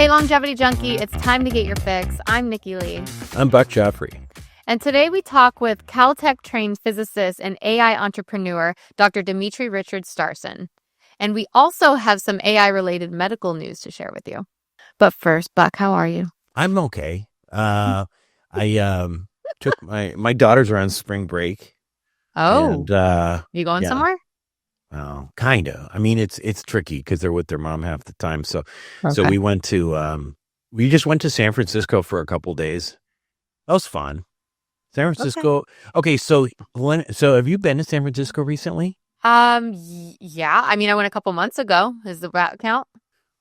Hey, Longevity Junky, it's time to get your fix. I'm Nikki Lee. I'm Buck Joffrey. And today we talk with Caltech-trained physicist and AI entrepreneur, Dr. Dmitriy Richard Starson. And we also have some AI-related medical news to share with you. But first, Buck, how are you? I'm okay. I took my daughters are on spring break. Oh, and, you going yeah. somewhere? Well, kind of. I mean, it's tricky because they're with their mom half the time. So Okay. we went to we just went to San Francisco for a couple days. That was fun. San Francisco. Okay, so have you been to San Francisco recently? Yeah. I mean, I went a couple months ago. Does the rat count?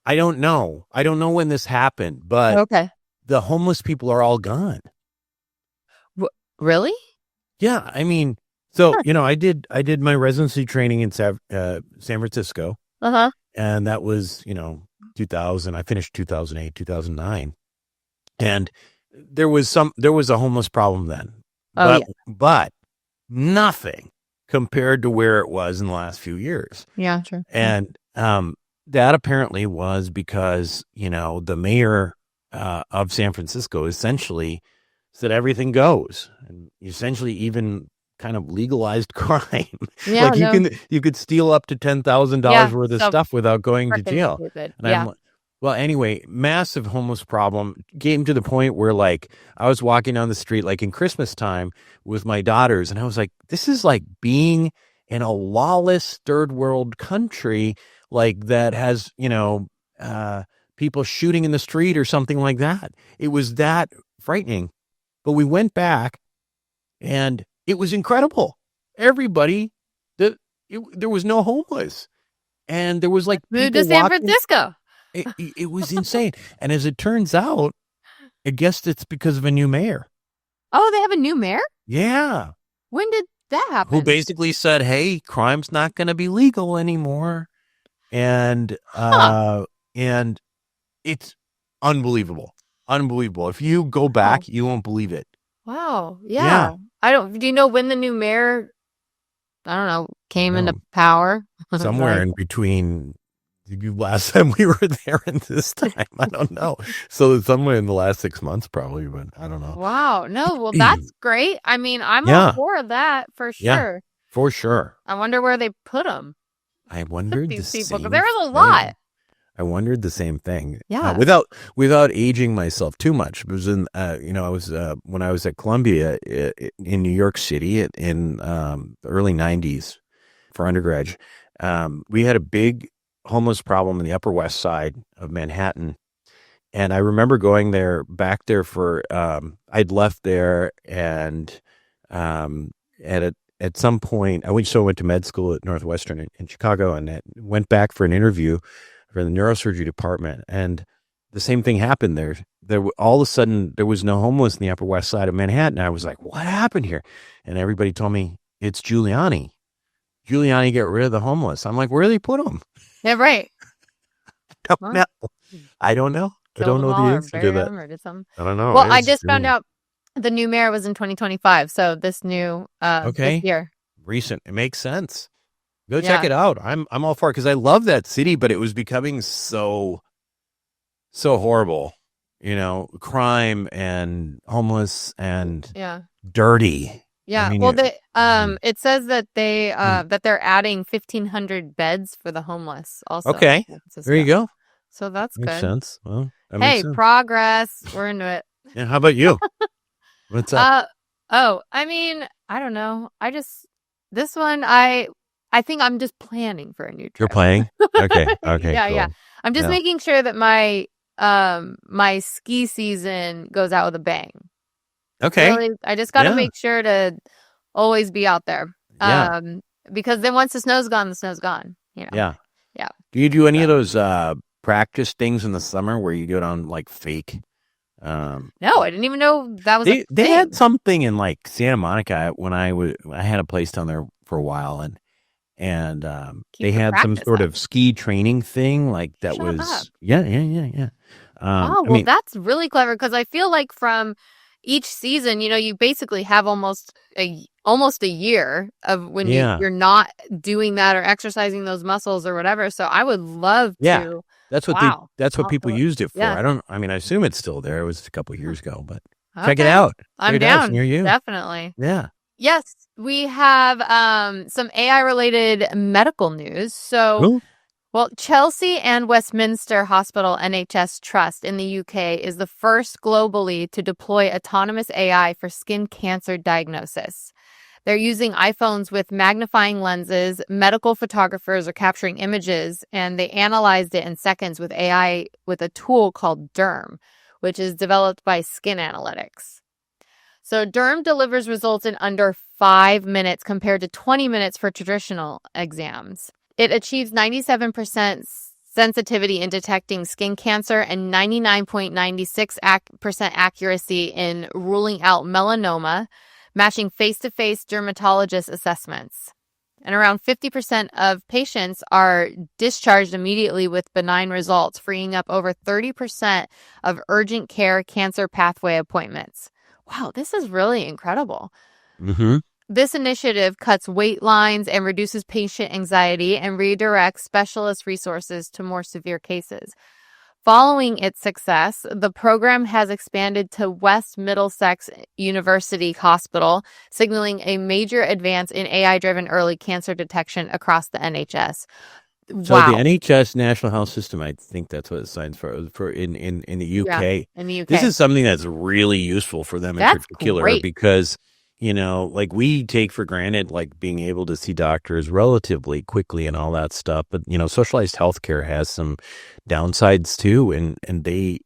I don't know. I don't know when this happened, but Okay. the homeless people are all gone. Really? Yeah, I mean, so Huh. I did my residency training in San Francisco, Uh-huh. and that was 2000. I finished 2008, 2009, and there was a homeless problem then, Oh, but nothing compared to where it was in the last few years. yeah, sure. And that apparently was because the mayor of San Francisco essentially said everything goes, and essentially even kind of legalized crime. Yeah, Like you could steal up to $10,000 worth of so stuff without going to frickin' jail. stupid. And Yeah. well, anyway, massive homeless problem came to the point where like I was walking down the street like in Christmas time with my daughters, and I was like, this is like being in a lawless third world country like that has, people shooting in the street or something like that. It was that frightening. But we went back and it was incredible. Everybody, there was no homeless. And there was like Moved to people San walking. Francisco. It was insane. And as it turns out, I guess it's because of a new mayor. Oh, they have a new mayor? Yeah. When did that happen? Who basically said, hey, crime's not going to be legal anymore. And and it's unbelievable. Unbelievable. If you go back, you won't believe it. Wow. Yeah. Do you know when the new mayor, I don't know, came into power? Somewhere in between last time we were there and this time. I don't know. So somewhere in the last 6 months probably, but I don't know. Wow. No, well, that's great. I mean, I'm all for that for sure. Yeah, for sure. I wonder where they put them. I wondered These the people, 'cause same there was a thing. lot. I wondered the same thing. Yeah. Without aging myself too much. It was in I was when I was at Columbia in New York City in the early 90s for undergrad. We had a big homeless problem in the Upper West Side of Manhattan, and I remember going back there for I'd left there, and at some point I went to med school at Northwestern in Chicago, and went back for an interview for the neurosurgery department, and the same thing happened there. All of a sudden there was no homeless in the Upper West Side of Manhattan. I was like, what happened here? And everybody told me it's Giuliani. Giuliani get rid of the homeless. I'm like, where do they put them? Yeah, right. No, I don't know. I don't know the answer to that. I don't know. Well, I just found out the new mayor was in 2025. So this new this year. Recent. It makes sense. Go check it out. I'm all for it because I love that city, but it was becoming so horrible. Crime and homeless and dirty. Yeah. I mean, well, it says that that they're adding 1,500 beds for the homeless. Also. Okay. There you go. So that's makes good. Sense. Well, hey, progress. We're into it. Yeah. How about you? What's up? I mean, I don't know. This one, I think I'm just planning for a new trip. You're playing? Okay. Yeah, cool. yeah. I'm just making sure that my my ski season goes out with a bang. Okay. Really, I just got to make sure to always be out there. Yeah. Because then once the snow's gone, the snow's gone. Yeah. Yeah. Do you do any of those practice things in the summer where you go on like fake? No, I didn't even know that was. They had something in like Santa Monica when I had a place down there for a while, and they had some sort of ski training thing like that. Shut up. Yeah. Well, that's really clever because I feel like from each season, you basically have almost a year of when you're not doing that or exercising those muscles or whatever. So I would love to. That's what Wow. that's what people used it for. Yeah. I assume it's still there. It was a couple of years ago, but check it Okay. out. I'm Check it out. It's down. near you. Definitely. Yeah. Yes, we have some AI related medical news. So, Cool. well, Chelsea and Westminster Hospital NHS Trust in the UK is the first globally to deploy autonomous AI for skin cancer diagnosis. They're using iPhones with magnifying lenses. Medical photographers are capturing images, and they analyzed it in seconds with AI with a tool called Derm, which is developed by Skin Analytics. So Derm delivers results in under 5 minutes compared to 20 minutes for traditional exams. It achieves 97% sensitivity in detecting skin cancer and 99.96% accuracy in ruling out melanoma, matching face-to-face dermatologist assessments. And around 50% of patients are discharged immediately with benign results, freeing up over 30% of urgent care cancer pathway appointments. Wow, this is really incredible. Mm-hmm. This initiative cuts wait lines and reduces patient anxiety and redirects specialist resources to more severe cases. Following its success, the program has expanded to West Middlesex University Hospital, signaling a major advance in AI-driven early cancer detection across the NHS. So the Wow. NHS National Health System, I think that's what it stands for in the UK. Yeah, in the UK. This is something that's really useful for them in particular great. because, like we take for granted, like being able to see doctors relatively quickly and all that stuff. But, socialized healthcare has some downsides too. And they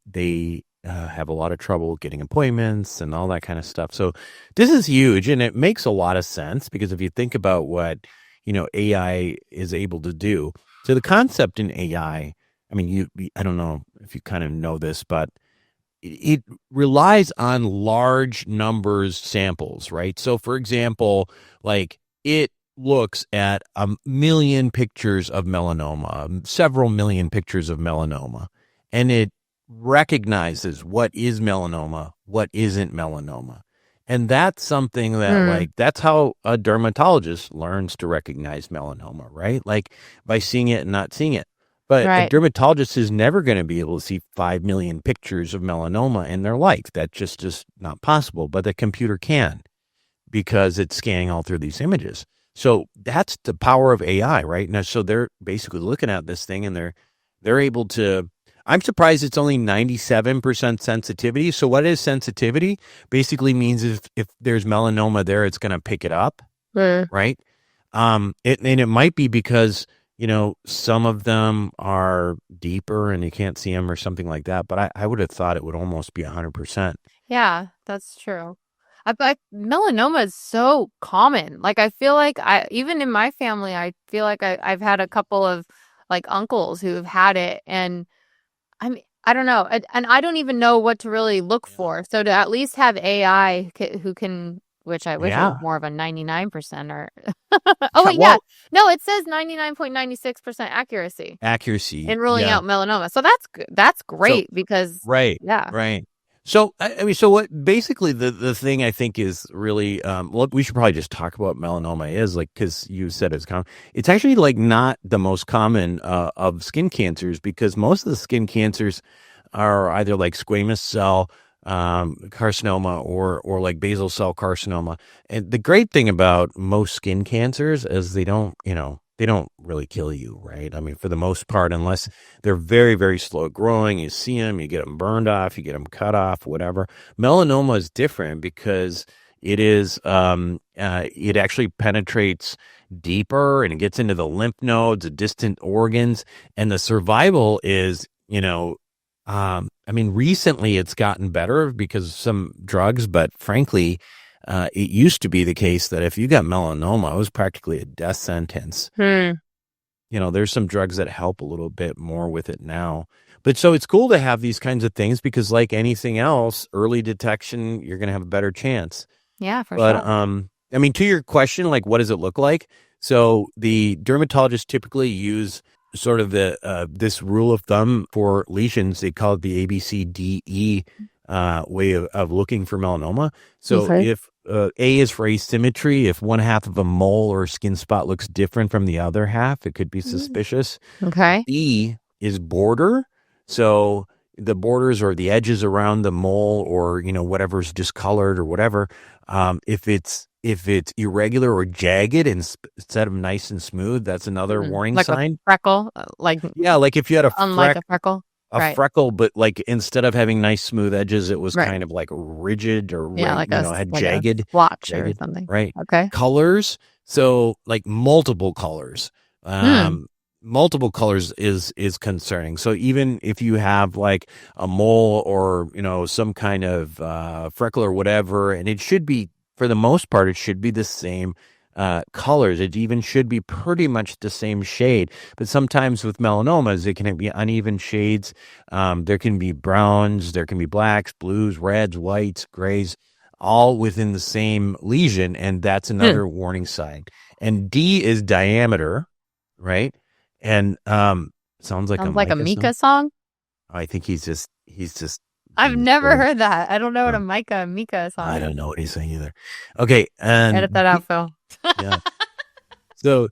have a lot of trouble getting appointments and all that kind of stuff. So this is huge. And it makes a lot of sense because if you think about what, AI is able to do. So the concept in AI, I don't know if you kind of know this, but it relies on large numbers samples, right? So for example, like it looks at 1 million pictures of melanoma, several million pictures of melanoma, and it recognizes what is melanoma, what isn't melanoma. And that's something that that's how a dermatologist learns to recognize melanoma, right? Like by seeing it and not seeing it. But a dermatologist is never going to be able to see 5 million pictures of melanoma in their life. That's just not possible. But the computer can because it's scanning all through these images. So that's the power of AI, right? Now, so they're basically looking at this thing and they're able to. I'm surprised it's only 97% sensitivity. So what is sensitivity? Basically means if there's melanoma there, it's going to pick it up, right? And it might be because, some of them are deeper and you can't see them or something like that. But I would have thought it would almost be 100%. Yeah, that's true. Melanoma is so common. Like I feel like even in my family, I feel like I've had a couple of like uncles who have had it, and I don't know, and I don't even know what to really look for. So to at least have AI who can, which I wish it was more of a 99% or. Oh wait, yeah, no, it says 99.96% accuracy in ruling out melanoma. So that's good. That's great because right. So, so what basically the thing I think is really, we should probably just talk about melanoma is like, cause you said it's common. It's actually like not the most common, of skin cancers because most of the skin cancers are either like squamous cell, carcinoma or like basal cell carcinoma. And the great thing about most skin cancers is they don't really kill you, right? I mean, for the most part, unless they're very, very slow growing, you see them, you get them burned off, you get them cut off, whatever. Melanoma is different because it is, it actually penetrates deeper and it gets into the lymph nodes, the distant organs, and the survival is, recently it's gotten better because of some drugs, but frankly, it used to be the case that if you got melanoma, it was practically a death sentence. There's some drugs that help a little bit more with it now. But so it's cool to have these kinds of things because like anything else, early detection, you're going to have a better chance. Yeah, for sure. But, to your question, like, what does it look like? So the dermatologists typically use sort of this rule of thumb for lesions. They call it the ABCDE way of looking for melanoma. So Okay. if A is for asymmetry, if one half of a mole or skin spot looks different from the other half, it could be suspicious. Okay. B is border. So the borders or the edges around the mole or, whatever's discolored or whatever, if it's irregular or jagged instead of nice and smooth, that's another warning Like a sign. freckle, Yeah, like if you had unlike a freckle. a Right. freckle, but like instead of having nice smooth edges, it was Right. kind of like rigid or Yeah, had like a jagged, splotch or something. right? Okay. Colors. So like multiple colors. Hmm. Multiple colors is concerning. So even if you have like a mole or, some kind of freckle or whatever, and it should be, for the most part, it should be the same colors. It even should be pretty much the same shade. But sometimes with melanomas, it can be uneven shades. There can be browns, there can be blacks, blues, reds, whites, grays, all within the same lesion. And that's another warning sign. And D is diameter, right? And sounds like Sounds a like a Micah Mika song. song. I think he's just I've being never silly. heard that. I don't know what a Mika song I is. don't know what he's saying either. Okay, and Edit that out, Phil. yeah. So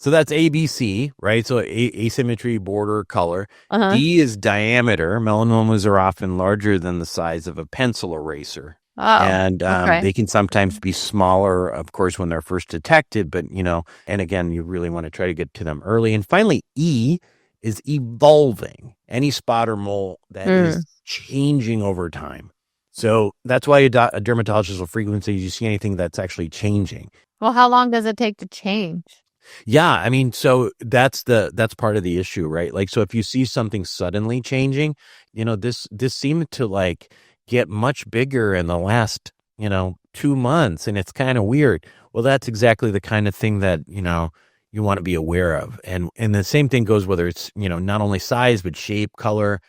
that's ABC, right? So asymmetry, border, color. Uh-huh. D is diameter. Melanomas are often larger than the size of a pencil eraser. Oh, And okay. they can sometimes be smaller, of course, when they're first detected. But, and again, you really want to try to get to them early. And finally, E is evolving. Any spot or mole that is changing over time. So that's why a dermatologist will frequently say, you see anything that's actually changing. Well, how long does it take to change? Yeah, I mean, so that's part of the issue, right? Like, so if you see something suddenly changing, this seemed to like get much bigger in the last, 2 months, and it's kind of weird. Well, that's exactly the kind of thing that, you want to be aware of. And the same thing goes whether it's, not only size, but shape, color,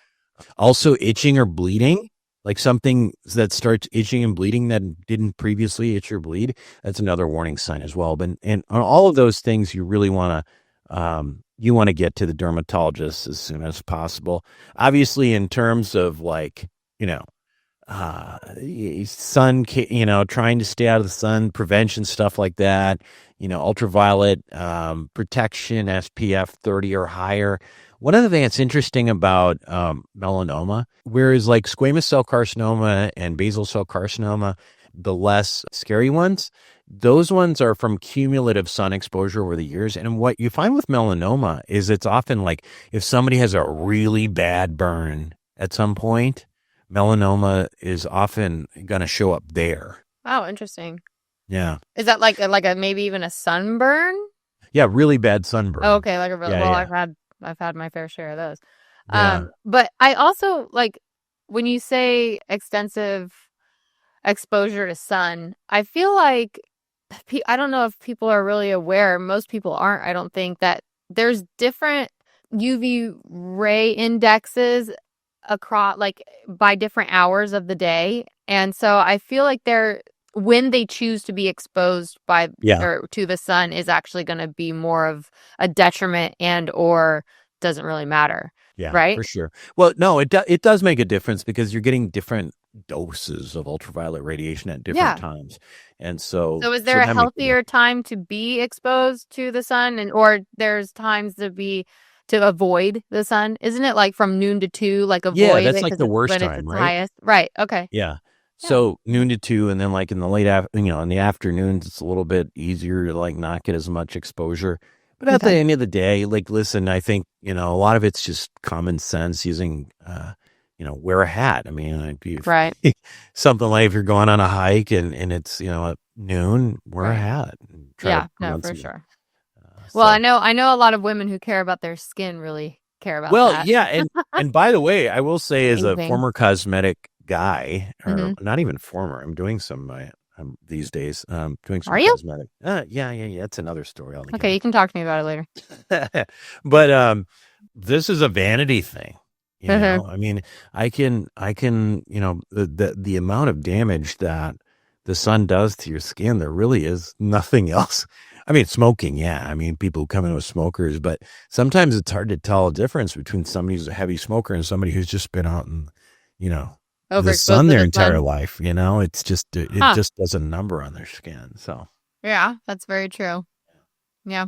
also itching or bleeding. Like something that starts itching and bleeding that didn't previously itch or bleed, that's another warning sign as well. But and on all of those things, you really want to get to the dermatologist as soon as possible. Obviously, in terms of like sun, trying to stay out of the sun, prevention stuff like that. Ultraviolet protection, SPF 30 or higher. One of the things that's interesting about melanoma, whereas like squamous cell carcinoma and basal cell carcinoma, the less scary ones, those ones are from cumulative sun exposure over the years. And what you find with melanoma is it's often like if somebody has a really bad burn at some point, melanoma is often going to show up there. Oh, interesting. Yeah. Is that like a maybe even a sunburn? Yeah, really bad sunburn. Oh, okay, like a really Yeah, well, yeah. I've had my fair share of those. Yeah. But I also like when you say extensive exposure to sun, I feel like I don't know if people are really aware. Most people aren't. I don't think that there's different UV ray indexes across like by different hours of the day. And so I feel like when they choose to be exposed by Yeah. or to the sun is actually going to be more of a detriment and or doesn't really matter. Yeah, Right? for sure. Well, no, it does make a difference because you're getting different doses of ultraviolet radiation at different times. And so is there a that makes healthier time to be exposed to the sun or there's times to avoid the sun? Isn't it like from noon to 2, like avoid Yeah, it that's like the worst when it's time, its right? highest? Right. Okay. Yeah. Yeah. So noon to 2, and then like in the in the afternoons, it's a little bit easier to like not get as much exposure. But at the end of the day, like, listen, I think, a lot of it's just common sense using, wear a hat. I mean, it'd be Right. something like if you're going on a hike and it's, at noon, wear a hat. And try Yeah, to no, prevent for some- sure. Well, so- I know a lot of women who care about their skin really care about Well, that. yeah, and by the way, I will say as a Amazing. former cosmetic guy, or Mhm. not even former, I'm doing some these days, doing some Are you? cosmetic. Yeah. That's another story altogether. Okay, you can talk to me about it later. But this is a vanity thing. Mhm. I mean, I can, the amount of damage that the sun does to your skin, there really is nothing else. I mean, smoking, yeah. I mean, people come in with smokers, but sometimes it's hard to tell a difference between somebody who's a heavy smoker and somebody who's just been out in, the overexposed sun to their the entire sun. life. It's just it Huh. just does a number on their skin. So Yeah, that's very true. Yeah.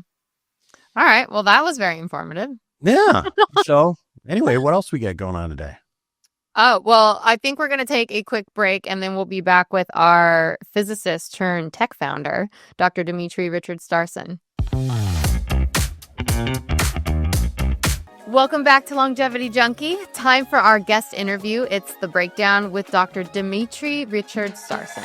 All right. Well, that was very informative. yeah. So anyway, what else we got going on today? Oh, well, I think we're going to take a quick break and then we'll be back with our physicist turned tech founder, Dr. Dmitriy Richard Starson. Welcome back to Longevity Junky. Time for our guest interview. It's The Breakdown with Dr. Dmitriy Richard Starson.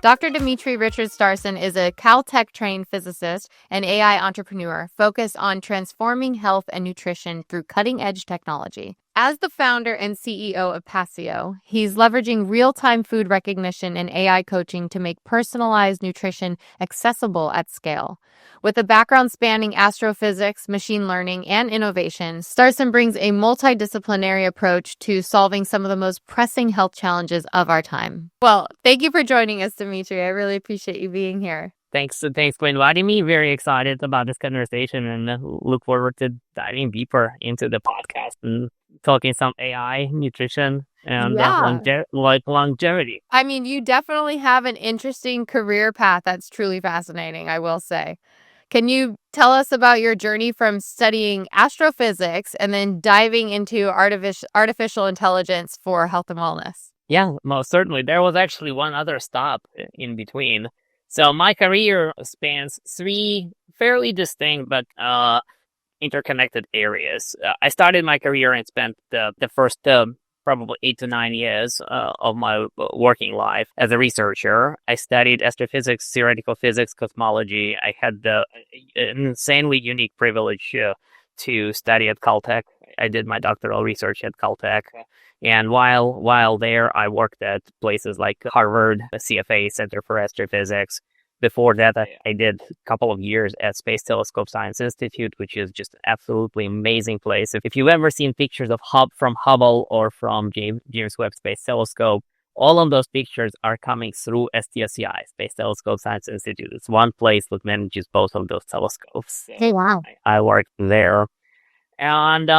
Dr. Dmitriy Richard Starson is a Caltech-trained physicist and AI entrepreneur focused on transforming health and nutrition through cutting-edge technology. As the founder and CEO of Passio, he's leveraging real-time food recognition and AI coaching to make personalized nutrition accessible at scale. With a background spanning astrophysics, machine learning, and innovation, Starson brings a multidisciplinary approach to solving some of the most pressing health challenges of our time. Well, thank you for joining us, Dmitry. I really appreciate you being here. Thanks for inviting me. Very excited about this conversation and look forward to diving deeper into the podcast and talking some AI, nutrition, and longevity. I mean, you definitely have an interesting career path that's truly fascinating, I will say. Can you tell us about your journey from studying astrophysics and then diving into artificial intelligence for health and wellness? Yeah, most certainly. There was actually one other stop in between. So my career spans three fairly distinct but interconnected areas. I started my career and spent the first probably 8 to 9 years of my working life as a researcher. I studied astrophysics, theoretical physics, cosmology. I had the insanely unique privilege to study at Caltech. I did my doctoral research at Caltech. And while there, I worked at places like Harvard, CFA, Center for Astrophysics. Before that, I did a couple of years at Space Telescope Science Institute, which is just an absolutely amazing place. If you've ever seen pictures of from Hubble or from James Webb Space Telescope, all of those pictures are coming through STSCI, Space Telescope Science Institute. It's one place that manages both of those telescopes. Hey, wow. I worked there. And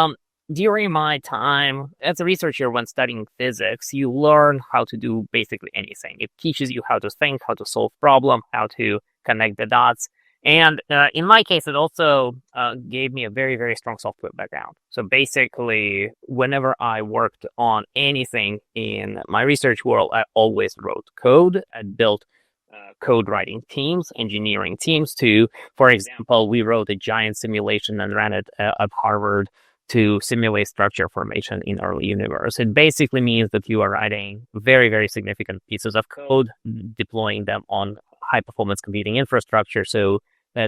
during my time as a researcher when studying physics, you learn how to do basically anything. It teaches you how to think, how to solve problems, how to connect the dots. And in my case, it also gave me a very, very strong software background. So basically, whenever I worked on anything in my research world, I always wrote code. I built code writing teams, engineering teams too. For example, we wrote a giant simulation and ran it at Harvard to simulate structure formation in early universe. It basically means that you are writing very, very significant pieces of code, deploying them on high performance computing infrastructure. So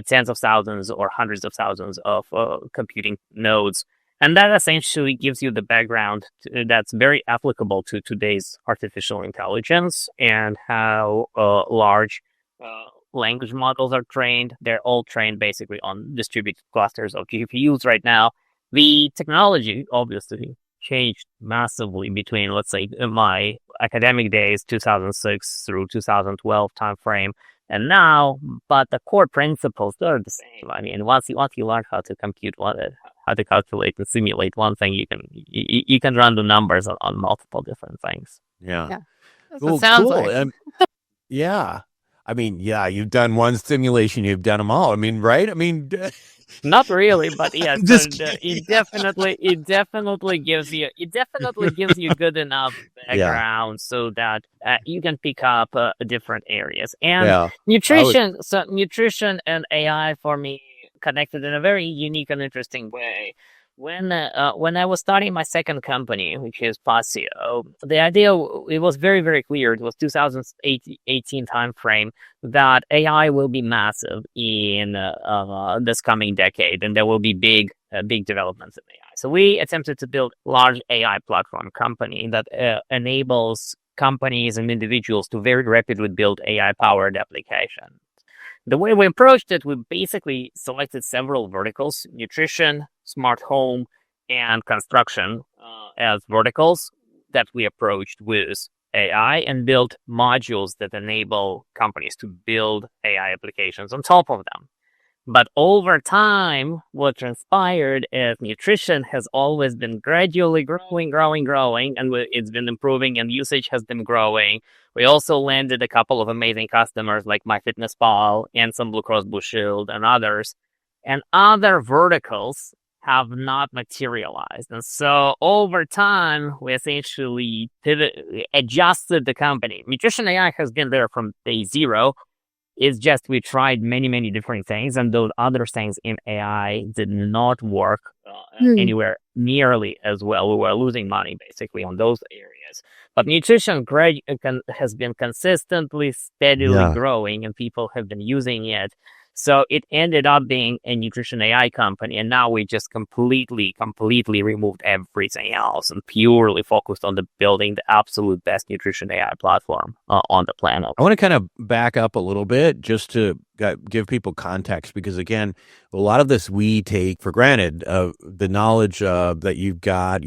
tens of thousands or hundreds of thousands of computing nodes. And that essentially gives you the background that's very applicable to today's artificial intelligence and how large language models are trained. They're all trained basically on distributed clusters of GPUs right now. The technology obviously changed massively between, let's say, my academic days, 2006 through 2012 timeframe, and now. But the core principles are the same. I mean, once you learn how to compute how to calculate and simulate one thing, you can run the numbers on multiple different things. Yeah. That's what it sounds like. Yeah. I mean, yeah, you've done one simulation, you've done them all. I mean, right? I mean, not really, but yeah, it definitely gives you good enough background so that you can pick up different areas. And nutrition and AI for me connected in a very unique and interesting way. When I was starting my second company, which is Passio, the idea, it was very, very clear. It was 2018 timeframe that AI will be massive in this coming decade, and there will be big developments in AI. So we attempted to build a large AI platform company that enables companies and individuals to very rapidly build AI-powered applications. The way we approached it, we basically selected several verticals: nutrition, smart home, and construction as verticals that we approached with AI and built modules that enable companies to build AI applications on top of them. But over time, what transpired is nutrition has always been gradually growing, and it's been improving, and usage has been growing. We also landed a couple of amazing customers like MyFitnessPal and some Blue Cross Blue Shield and others. And other verticals have not materialized. And so over time, we essentially adjusted the company. Nutrition AI has been there from day zero. It's just we tried many, many different things, and those other things in AI did not work anywhere nearly as well. We were losing money basically on those areas. But nutrition has been consistently, steadily growing, and people have been using it. So it ended up being a nutrition AI company, and now we just completely removed everything else and purely focused on building the absolute best nutrition AI platform on the planet. I want to kind of back up a little bit just to give people context, because again, a lot of this we take for granted. The knowledge that you've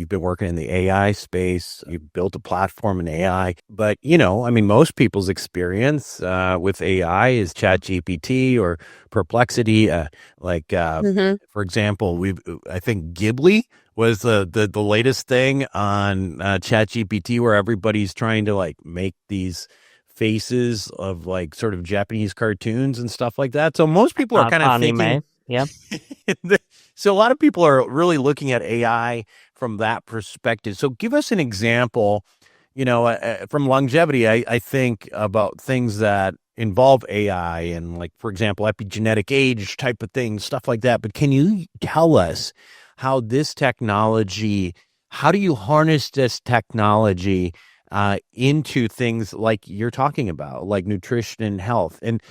been working in the AI space, you've built a platform in AI, but most people's experience with AI is ChatGPT or Perplexity. For example, I think Ghibli was the latest thing on ChatGPT, where everybody's trying to make these faces of sort of Japanese cartoons and stuff like that. So most people are kind of thinking, yeah. So a lot of people are really looking at AI from that perspective. So give us an example, from longevity. I think about things that involve AI and for example, epigenetic age type of things, stuff like that. But can you tell us how this technology, how do you harness this technology into things like you're talking about, like nutrition and health? And,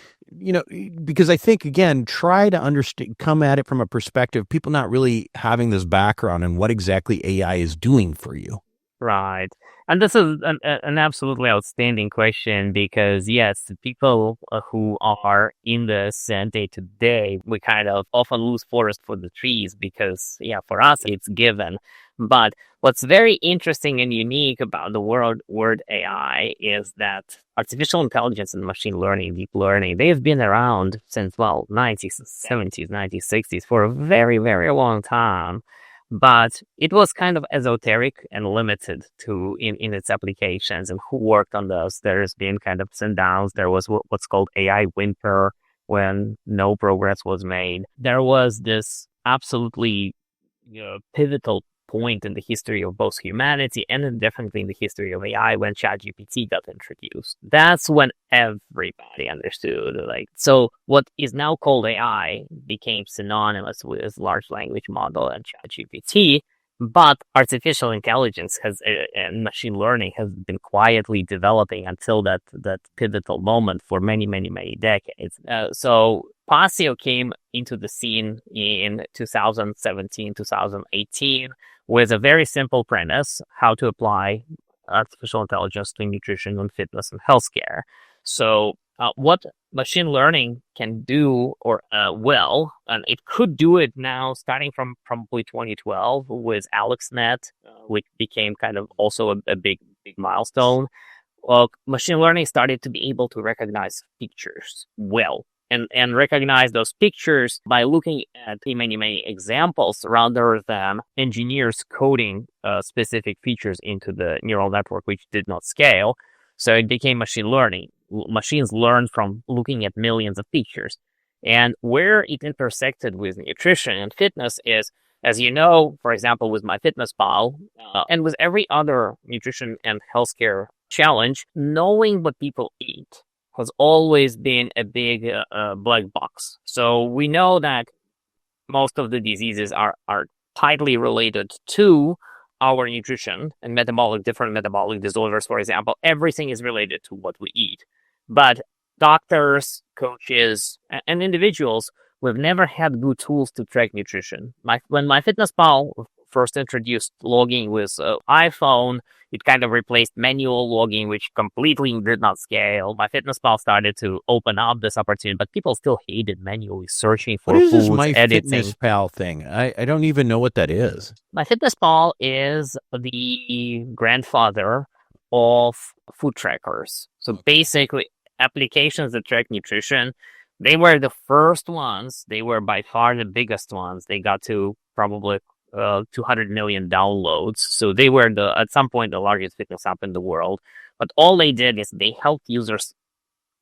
because I think, again, try to understand, come at it from a perspective, people not really having this background and what exactly AI is doing for you. Right. And this is an absolutely outstanding question, because yes, the people who are in this day to day, we kind of often lose forest for the trees, because for us it's given. But what's very interesting and unique about the word AI is that artificial intelligence and machine learning, deep learning, they've been around since 90s, 70s, 90s, 60s for a very, very long time. But it was kind of esoteric and limited in its applications. And who worked on those? There's been kind of ups and downs. There was what's called AI winter, when no progress was made. There was this absolutely pivotal point in the history of both humanity and definitely in the history of AI, when ChatGPT got introduced. That's when everybody understood. So what is now called AI became synonymous with large language model and ChatGPT. But artificial intelligence and machine learning has been quietly developing until that pivotal moment for many, many, many decades. So Passio came into the scene in 2017, 2018 with a very simple premise: how to apply artificial intelligence to nutrition and fitness and healthcare. So what machine learning can do and it could do it now, starting from probably 2012 with AlexNet, which became kind of also a big milestone. Machine learning started to be able to recognize pictures well. And recognize those pictures by looking at many examples, rather than engineers coding specific features into the neural network, which did not scale. So it became machine learning. Machines learn from looking at millions of pictures. And where it intersected with nutrition and fitness is, as you know, for example, with MyFitnessPal and with every other nutrition and healthcare challenge, knowing what people eat has always been a big black box. So we know that most of the diseases are tightly related to our nutrition and different metabolic disorders, for example. Everything is related to what we eat. But doctors, coaches, and individuals, we've never had good tools to track nutrition. When MyFitnessPal first introduced logging with iPhone, it kind of replaced manual logging, which completely did not scale. MyFitnessPal started to open up this opportunity, but people still hated manually searching for foods, editing. What is this MyFitnessPal thing? I don't even know what that is. MyFitnessPal is the grandfather of food trackers. So basically, applications that track nutrition They were the first ones. They were by far the biggest ones. They got to probably 200 million downloads. So they were at some point the largest fitness app in the world. But all they did is they helped users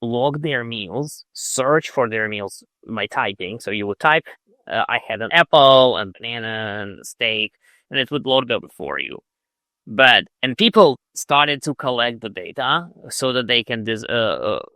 log their meals, search for their meals by typing. So you would type, I had an apple, a banana, and a steak, and it would load them for you. And people started to collect the data so that they can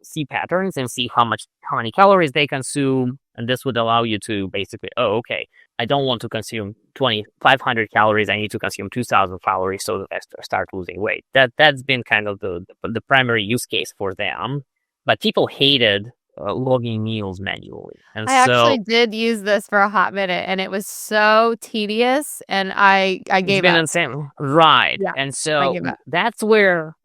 see patterns and see how many calories they consume. And this would allow you to basically, okay, I don't want to consume 2,500 calories. I need to consume 2,000 calories so that I start losing weight. That's been kind of the primary use case for them. But people hated logging meals manually. And I actually did use this for a hot minute, and it was so tedious, and I gave it's been up. insane, right? Yeah, And I so gave up. that's where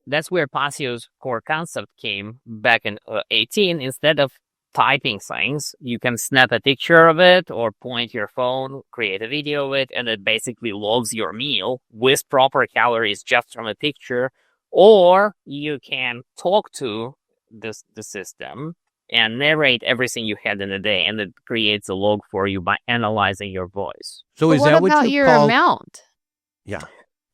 Passio's core concept came back in 18. Instead of typing things, you can snap a picture of it or point your phone, create a video of it, and it basically logs your meal with proper calories just from a picture. Or you can talk to the system and narrate everything you had in a day, and it creates a log for you by analyzing your voice. So But is what that what about you your call? amount? Yeah.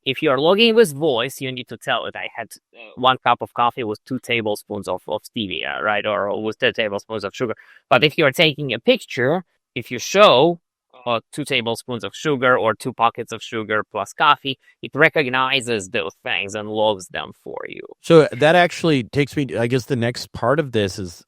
If you're logging with voice, you need to tell it I had 1 cup of coffee with 2 tablespoons of stevia, right? Or with 2 tablespoons of sugar. But if you're taking a picture, if you show 2 tablespoons of sugar or 2 pockets of sugar plus coffee, it recognizes those things and logs them for you. So that actually takes me, I guess the next part of this is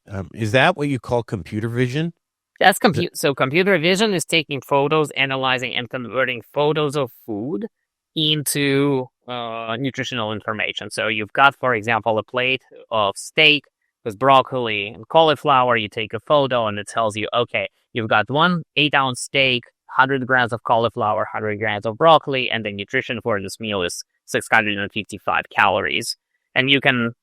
that what you call computer vision? That's So computer vision is taking photos, analyzing and converting photos of food into nutritional information. So you've got, for example, a plate of steak with broccoli and cauliflower. You take a photo and it tells you, okay, you've got 1 8-ounce steak, 100 grams of cauliflower, 100 grams of broccoli, and the nutrition for this meal is 655 calories. And you can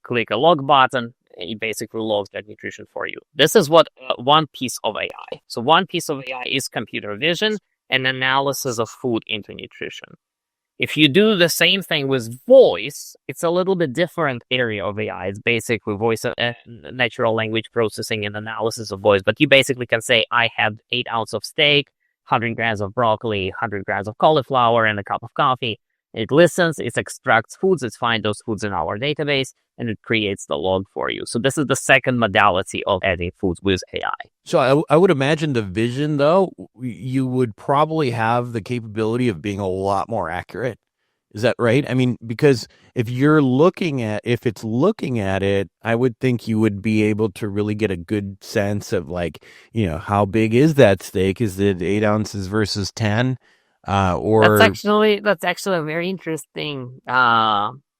click a log button. It basically logs that nutrition for you. This is what one piece of AI. So one piece of AI is computer vision and analysis of food into nutrition. If you do the same thing with voice, it's a little bit different area of AI. It's basically voice, natural language processing and analysis of voice. But you basically can say, I have 8 ounces of steak, 100 grams of broccoli, 100 grams of cauliflower, and a cup of coffee. It listens, it extracts foods, it finds those foods in our database, and it creates the log for you. So this is the second modality of adding foods with AI. So I would imagine the vision, though, you would probably have the capability of being a lot more accurate. Is that right? I mean, because if it's looking at it, I would think you would be able to really get a good sense of, like, how big is that steak? Is it 8 ounces versus 10? Or that's actually a very interesting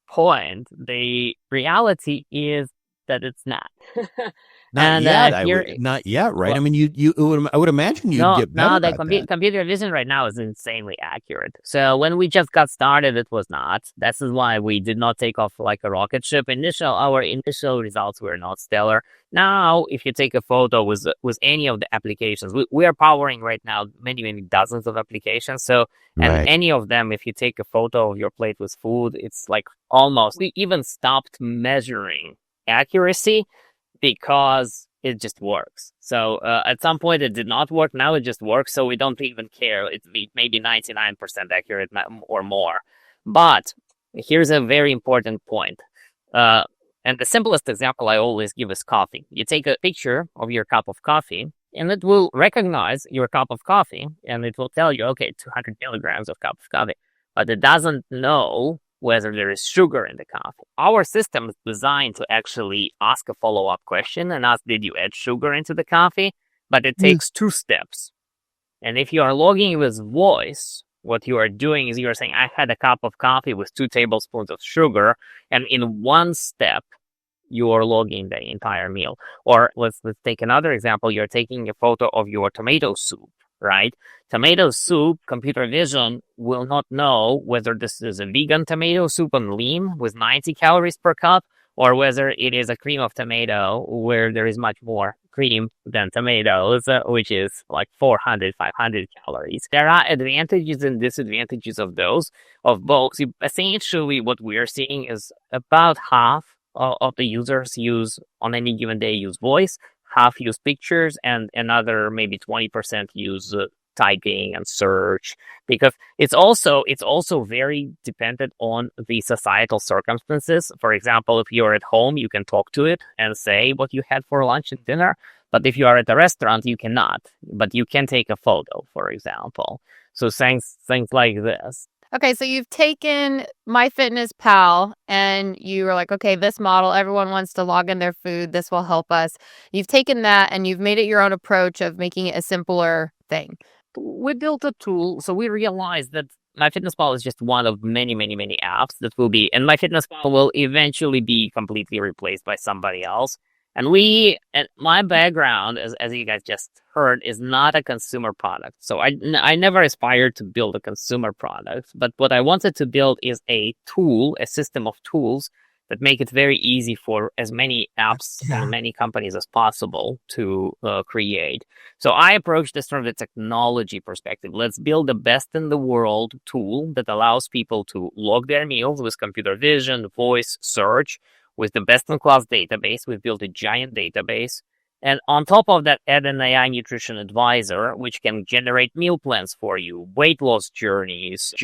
point. The reality is that it's not. not yet. Not yet, right? Well, I mean, I would imagine you'd get better the at that. computer vision right now is insanely accurate. So when we just got started, it was not. This is why we did not take off like a rocket ship. Our initial results were not stellar. Now, if you take a photo with any of the applications, we are powering right now many dozens of applications. So, and Right. any of them, if you take a photo of your plate with food, it's like almost, we even stopped measuring accuracy because it just works. So at some point it did not work. Now it just works. So we don't even care. It's maybe 99% accurate or more. But here's a very important point. And the simplest example I always give is coffee. You take a picture of your cup of coffee and it will recognize your cup of coffee and it will tell you, okay, 200 milligrams of cup of coffee. But it doesn't know whether there is sugar in the coffee. Our system is designed to actually ask a follow-up question and ask, did you add sugar into the coffee? But it takes 2 steps. And if you are logging with voice, what you are doing is you are saying, I had a cup of coffee with 2 tablespoons of sugar. And in 1 step, you are logging the entire meal. Or let's take another example. You're taking a photo of your tomato soup, right? Tomato soup, computer vision will not know whether this is a vegan tomato soup on lean with 90 calories per cup, or whether it is a cream of tomato where there is much more cream than tomatoes, which is like 400, 500 calories. There are advantages and disadvantages of both. Essentially, what we're seeing is about half of the users on any given day use voice. half use pictures, and another maybe 20% use typing and search, because it's also very dependent on the societal circumstances. For example, if you're at home, you can talk to it and say what you had for lunch and dinner. But if you are at a restaurant, you cannot. But you can take a photo, for example. So things like this. Okay, so you've taken MyFitnessPal and you were like, okay, this model, everyone wants to log in their food. This will help us. You've taken that and you've made it your own approach of making it a simpler thing. We built a tool, so we realized that MyFitnessPal is just one of many, many, many apps that will be, and MyFitnessPal will eventually be completely replaced by somebody else. And my background, as you guys just heard, is not a consumer product. So I never aspired to build a consumer product, but what I wanted to build is a tool, a system of tools that make it very easy for as many apps and many companies as possible to create. So I approached this from the technology perspective. Let's build the best in the world tool that allows people to log their meals with computer vision, voice, search, with the best-in-class database. We've built a giant database. And on top of that, add an AI nutrition advisor, which can generate meal plans for you, weight loss journeys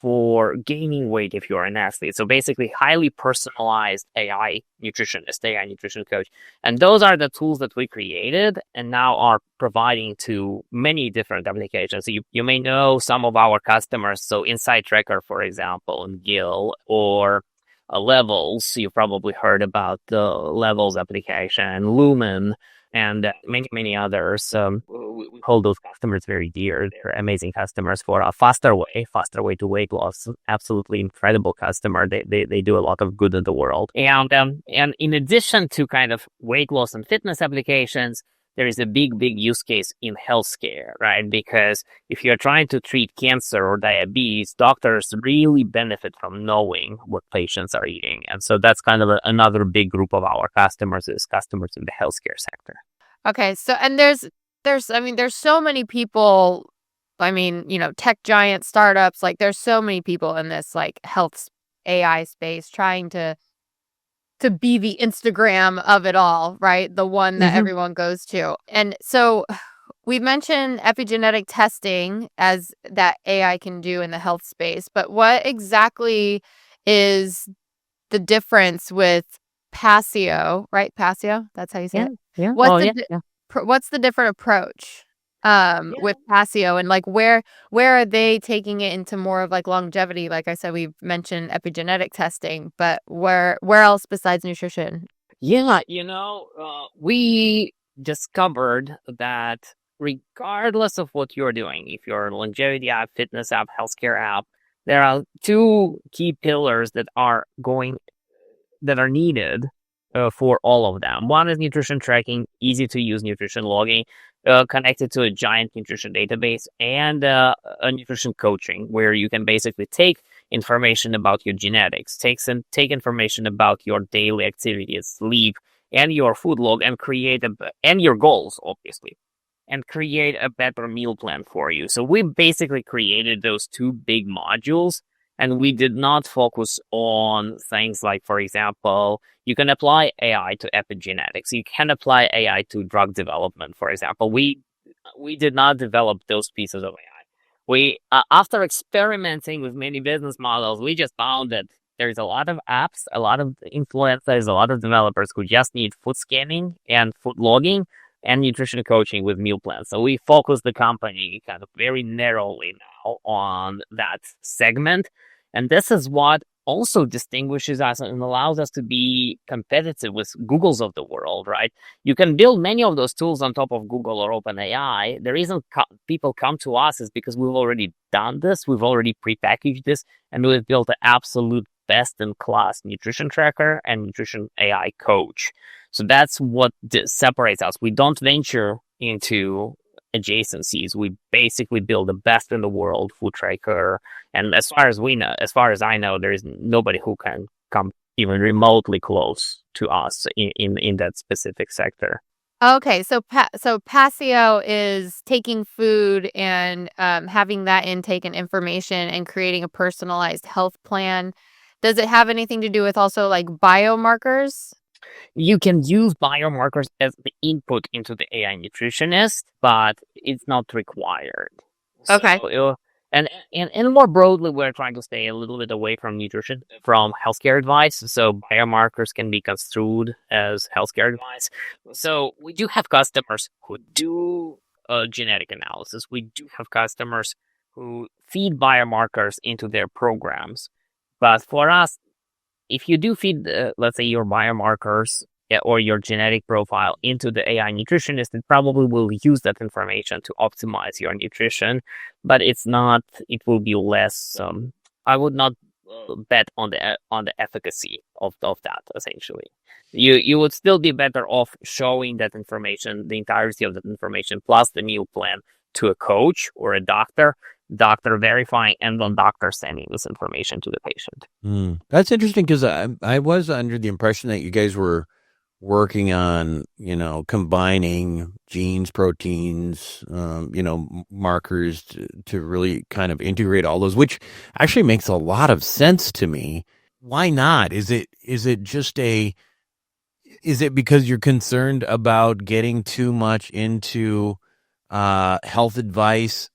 for gaining weight if you're an athlete. So basically, highly personalized AI nutritionist, AI nutrition coach. And those are the tools that we created and now are providing to many different applications. So you may know some of our customers. So Insight Tracker, for example, and Gill, or Levels. You've probably heard about the Levels application, Lumen, and many, many others. We hold those customers very dear. They're amazing customers for a faster way to weight loss. Absolutely incredible customer. They do a lot of good in the world. And in addition to kind of weight loss and fitness applications, there is a big use case in healthcare, right? Because if you're trying to treat cancer or diabetes, doctors really benefit from knowing what patients are eating. And so that's kind of another big group of our customers is customers in the healthcare sector. Okay, so and there's so many people, tech giant startups, like there's so many people in this like health AI space trying to be the Instagram of it all, right? The one that everyone goes to. And so we mentioned epigenetic testing as that AI can do in the health space, but what exactly is the difference with Passio, right? Passio, that's how you say it? Yeah. What's the different approach with Passio, and like where are they taking it into more of like longevity? Like I said, we've mentioned epigenetic testing, but where else besides nutrition? Yeah, we discovered that regardless of what you're doing, if you're a longevity app, fitness app, healthcare app, there are two key pillars that are needed for all of them. One is nutrition tracking, easy to use nutrition logging, connected to a giant nutrition database, and a nutrition coaching, where you can basically take information about your genetics, take information about your daily activities, sleep, and your food log, and and your goals, obviously, and create a better meal plan for you. So we basically created those two big modules. And we did not focus on things like, for example, you can apply AI to epigenetics. You can apply AI to drug development, for example. We did not develop those pieces of AI. We, after experimenting with many business models, we just found that there's a lot of apps, a lot of influencers, a lot of developers who just need food scanning and food logging and nutrition coaching with meal plans. So we focus the company kind of very narrowly now on that segment. And this is what also distinguishes us and allows us to be competitive with Googles of the world, right? You can build many of those tools on top of Google or OpenAI. The reason people come to us is because we've already done this. We've already prepackaged this, and we've built an absolute best-in-class nutrition tracker and nutrition AI coach. So that's what separates us. We don't venture into adjacencies. We basically build the best in the world food tracker. And as far as I know, there is nobody who can come even remotely close to us in that specific sector. Okay, so Passio is taking food and having that intake and information and creating a personalized health plan. Does it have anything to do with also like biomarkers? You can use biomarkers as the input into the AI nutritionist, but it's not required. Okay. And more broadly, we're trying to stay a little bit away from nutrition, from healthcare advice. So biomarkers can be construed as healthcare advice. So we do have customers who do genetic analysis. We do have customers who feed biomarkers into their programs. But for us, if you do feed, let's say, your biomarkers or your genetic profile into the AI nutritionist, it probably will use that information to optimize your nutrition, but it will be less, I would not bet on the efficacy of that, essentially. You would still be better off showing that information, the entirety of that information, plus the meal plan to a coach or a doctor verifying, and then doctor sending this information to the patient. That's interesting, because I was under the impression that you guys were working on, combining genes, proteins, markers to really kind of integrate all those, which actually makes a lot of sense to me. Why not? Is it because you're concerned about getting too much into health advice,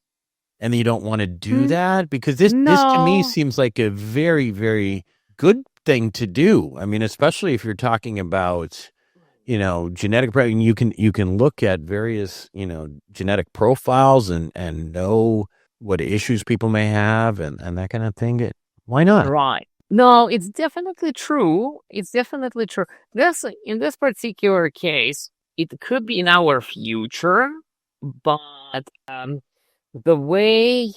and you don't want to do that? Because this to me seems like a very, very good thing to do. I mean, especially if you're talking about, genetic, you can look at various, genetic profiles and know what issues people may have and that kind of thing. Why not? Right. No, it's definitely true. In this particular case, it could be in our future, but the way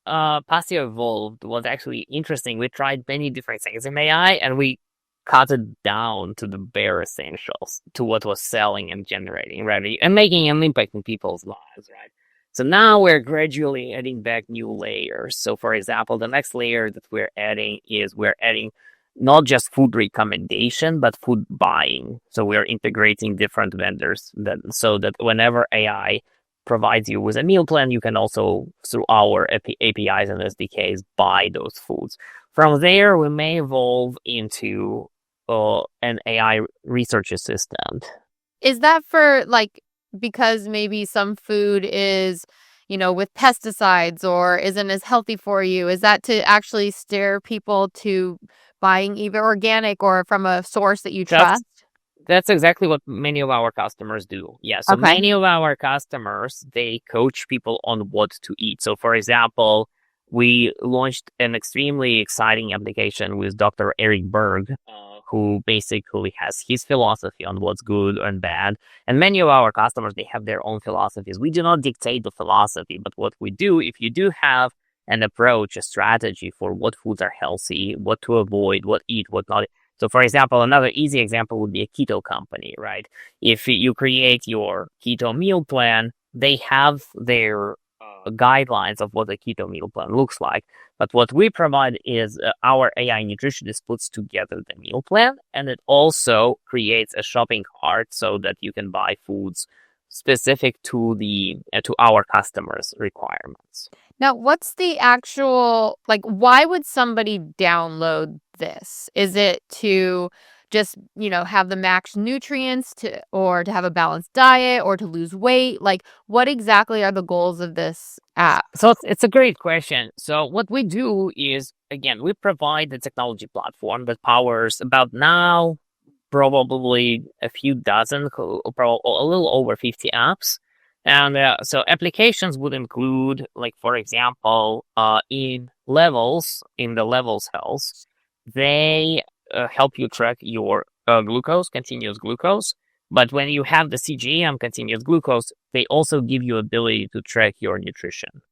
Passio evolved was actually interesting. We tried many different things in AI, and we cut it down to the bare essentials, to what was selling and generating revenue and making an impact in people's lives, right? So now we're gradually adding back new layers. So, for example, the next layer that we're adding not just food recommendation, but food buying. So we're integrating different vendors so that whenever AI provides you with a meal plan, you can also, through our APIs and SDKs, buy those foods. From there, we may evolve into an AI research assistant. Is that for, because maybe some food is, with pesticides or isn't as healthy for you? Is that to actually steer people to buying either organic or from a source that you trust? That's exactly what many of our customers do. Yeah. So many of our customers, they coach people on what to eat. So, for example, we launched an extremely exciting application with Dr. Eric Berg, who basically has his philosophy on what's good and bad. And many of our customers, they have their own philosophies. We do not dictate the philosophy, but what we do, if you do have an approach, a strategy for what foods are healthy, what to avoid, what eat, what not. So, for example, another easy example would be a keto company, right? If you create your keto meal plan, they have their guidelines of what a keto meal plan looks like. But what we provide is our AI nutritionist puts together the meal plan, and it also creates a shopping cart so that you can buy foods specific to our customers' requirements. Now, what's the actual, why would somebody download this? Is it to just, have the max nutrients or to have a balanced diet or to lose weight? What exactly are the goals of this app? So it's a great question. So what we do is, again, we provide the technology platform that powers about now probably a few dozen, a little over 50 apps. And so applications would include, for example, in the levels health, they help you track your glucose, continuous glucose. But when you have the CGM, continuous glucose, they also give you ability to track your nutrition.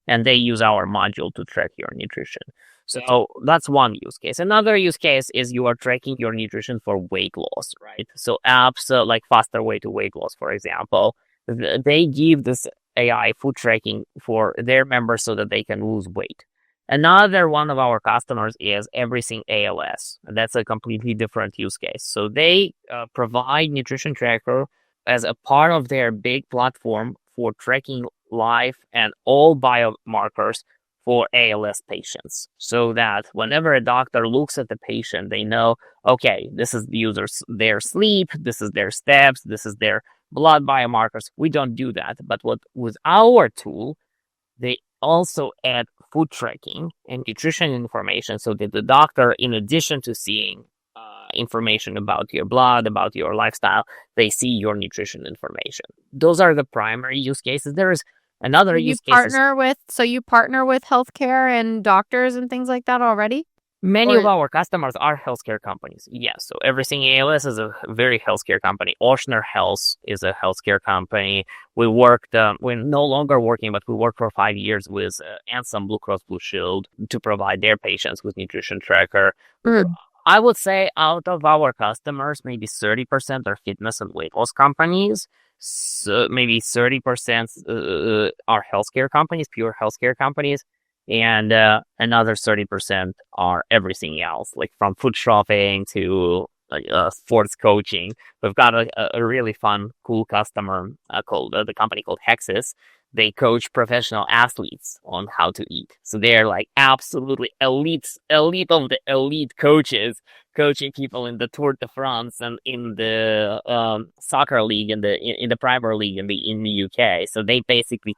And they use our module to track your nutrition. So that's one use case. Another use case is you are tracking your nutrition for weight loss, right? So apps like Faster Way to Weight Loss, for example, they give this AI food tracking for their members so that they can lose weight. Another one of our customers is Everything ALS. That's a completely different use case. So they provide nutrition tracker as a part of their big platform for tracking life and all biomarkers for ALS patients, so that whenever a doctor looks at the patient, they know, okay, this is the user's their sleep, this is their steps, this is their blood biomarkers. We don't do that, but with our tool, they also add food tracking and nutrition information, so that the doctor, in addition to seeing information about your blood, about your lifestyle, they see your nutrition information. Those are the primary use cases. There is another use case. So you partner with healthcare and doctors and things like that already? Many Or- of our customers are healthcare companies. Yes, so Everything ALS is a very healthcare company. Ochsner Health is a healthcare company. We're no longer working, but we worked for 5 years with Anthem Blue Cross Blue Shield to provide their patients with nutrition tracker. I would say out of our customers, maybe 30% are fitness and weight loss companies. So maybe 30% are healthcare companies, pure healthcare companies. And another 30% are everything else, like from food shopping to sports coaching. We've got a really fun, cool customer called the company called Hexis. They coach professional athletes on how to eat. So they're like absolutely elite of the elite coaches, coaching people in the Tour de France and in the soccer league and in the Premier League in the UK. So they basically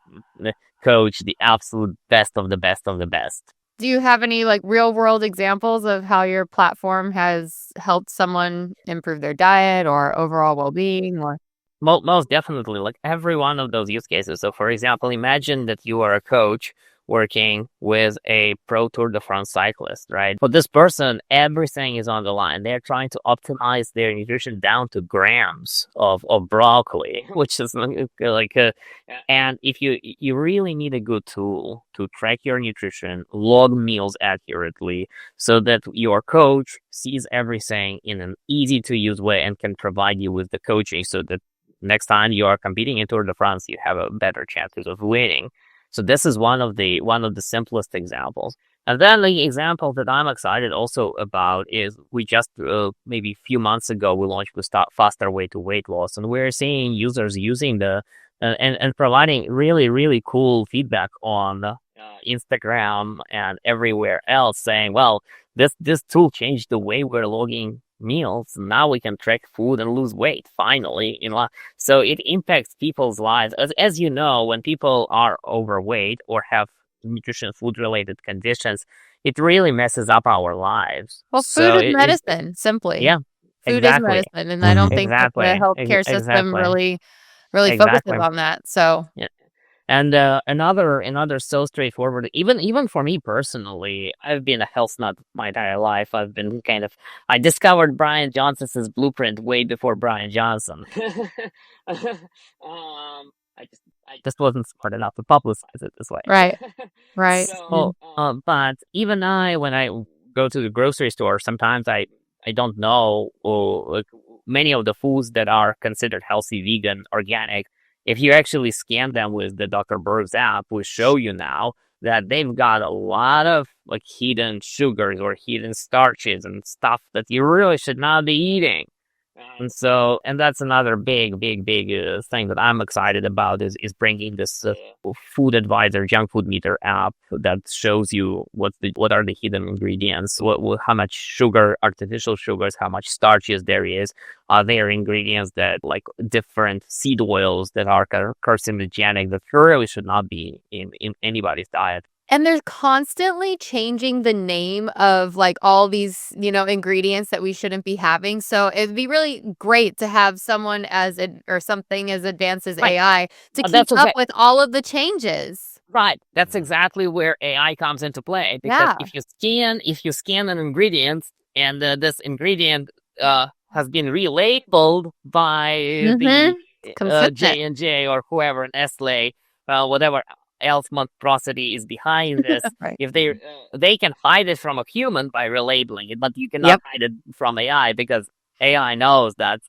coach the absolute best of the best of the best. Do you have any like real world examples of how your platform has helped someone improve their diet or overall well-being? Or most definitely, like every one of those use cases. So for example, imagine that you are a coach working with a pro Tour de France cyclist, right? For this person, everything is on the line. They're trying to optimize their nutrition down to grams of broccoli, which is and if you really need a good tool to track your nutrition, log meals accurately, so that your coach sees everything in an easy to use way and can provide you with the coaching, so that next time you are competing in Tour de France, you have a better chances of winning. So this is one of the simplest examples. And then the example that I'm excited also about is we just maybe a few months ago we launched the faster way to weight loss, and we're seeing users using and providing really cool feedback on Instagram and everywhere else, saying, well, this tool changed the way we're logging meals. Now we can track food and lose weight finally so it impacts people's lives. As you know, when people are overweight or have nutrition food related conditions, it really messes up our lives. well, food is medicine, simply. Yeah, food exactly. is medicine, and I don't think that the Exactly. healthcare system really Exactly. focuses on that. So Yeah. And another so straightforward, even for me personally, I've been a health nut my entire life. I've been I discovered Brian Johnson's blueprint way before Brian Johnson. I just wasn't smart enough to publicize it this way. Right. So, but even when I go to the grocery store, sometimes I don't know like many of the foods that are considered healthy, vegan, organic. If you actually scan them with the Dr. Berg's app, will show you now that they've got a lot of like hidden sugars or hidden starches and stuff that you really should not be eating. And that's another big thing that I'm excited about is bringing this food advisor junk food meter app that shows you what are the hidden ingredients, how much sugar, artificial sugars, how much starches there is. Are there ingredients that like different seed oils that are carcinogenic that really should not be in anybody's diet? And they're constantly changing the name of like all these, ingredients that we shouldn't be having. So it'd be really great to have someone or something as advanced as AI to keep up with all of the changes. Right. That's exactly where AI comes into play. Because if you scan an ingredient and this ingredient has been relabeled by the J&J or whoever, Nestle, whatever else monstrosity is behind this. Right. If they can hide it from a human by relabeling it, but you cannot hide it from AI, because AI knows that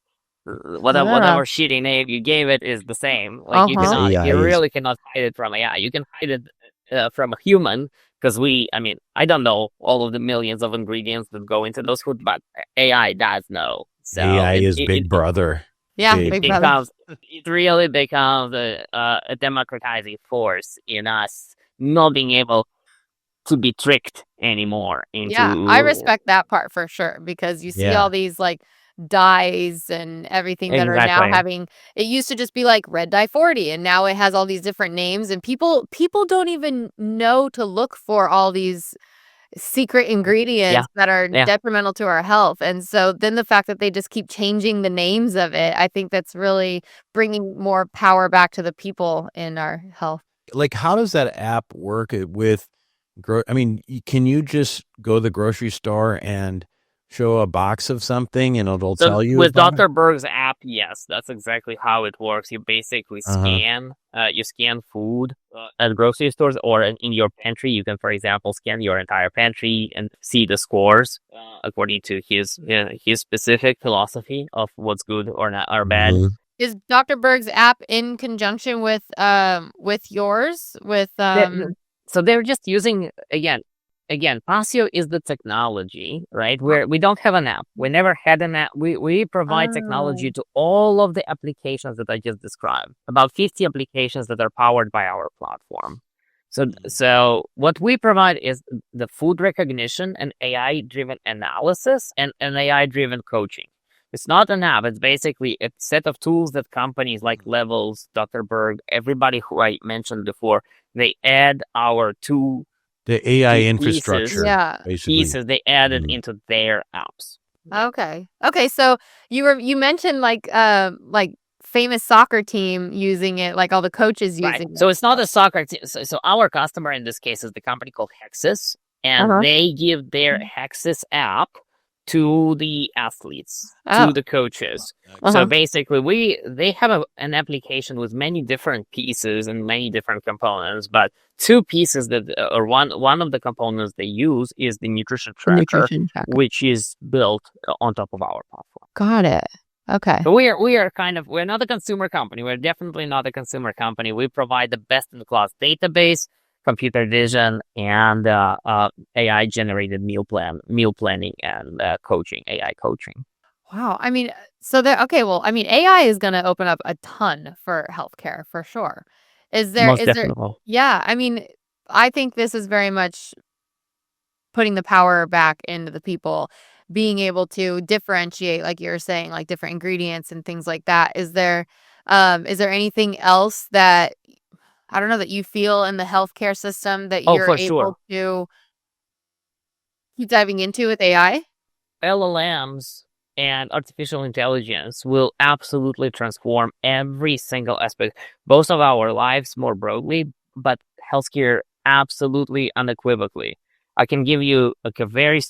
whatever shitty name you gave it is the same. Like you really cannot hide it from AI. You can hide it from a human, because I don't know all of the millions of ingredients that go into those foods, but AI does know. So AI is Big Brother. Yeah, Big Brother. It really becomes a democratizing force in us not being able to be tricked anymore into. Yeah, I respect that part for sure, because you see all these like dyes and everything that are now Exactly. having, it used to just be like red dye 40, and now it has all these different names, and people don't even know to look for all these secret Yeah. ingredients that are Yeah. detrimental to our health. And so then the fact that they just keep changing the names of it, I think that's really bringing more power back to the people in our health. Like, how does that app work with I mean, can you just go to the grocery store and show a box of something and it'll So tell you with about it? Dr. Berg's app, yes, that's exactly how it works. You basically scan, food at grocery stores or in your pantry. You can, for example, scan your entire pantry and see the scores according to his specific philosophy of what's good or not or bad. Mhm. Is Dr. Berg's app in conjunction with yours? So they're just using again, Passio is the technology, right? Where we don't have an app. We never had an app. We provide technology to all of the applications that I just described. About 50 applications that are powered by our platform. So what we provide is the food recognition and AI-driven analysis and AI-driven coaching. It's not an app. It's basically a set of tools that companies like Levels, Dr. Berg, everybody who I mentioned before, they add our The AI pieces, infrastructure, Yeah. basically. they added into their apps. Okay. Okay, so you mentioned like famous soccer team using it, like all the coaches Right. using it. So it's not a soccer team. So our customer in this case is the company called Hexis, and they give their Hexis app to the athletes, Oh. to the coaches. So basically, they have an application with many different pieces and many different components, but two pieces or one of the components they use is the nutrition tracker, which is built on top of our platform. Got it. Okay. So we're not a consumer company. We're definitely not a consumer company. We provide the best in class database, computer vision, and AI generated meal planning and coaching, AI coaching. Wow. I mean, so there. Okay. Well, I mean, AI is going to open up a ton for healthcare for sure. Most Is there? definitely. Yeah. I mean, I think this is very much putting the power back into the people, being able to differentiate, like you're saying, like different ingredients and things like that. Is there anything else that, I don't know, that you feel in the healthcare system that Oh, you're for able sure. to keep diving into with AI? LLMs and artificial intelligence will absolutely transform every single aspect, both of our lives more broadly, but healthcare absolutely unequivocally. I can give you like a very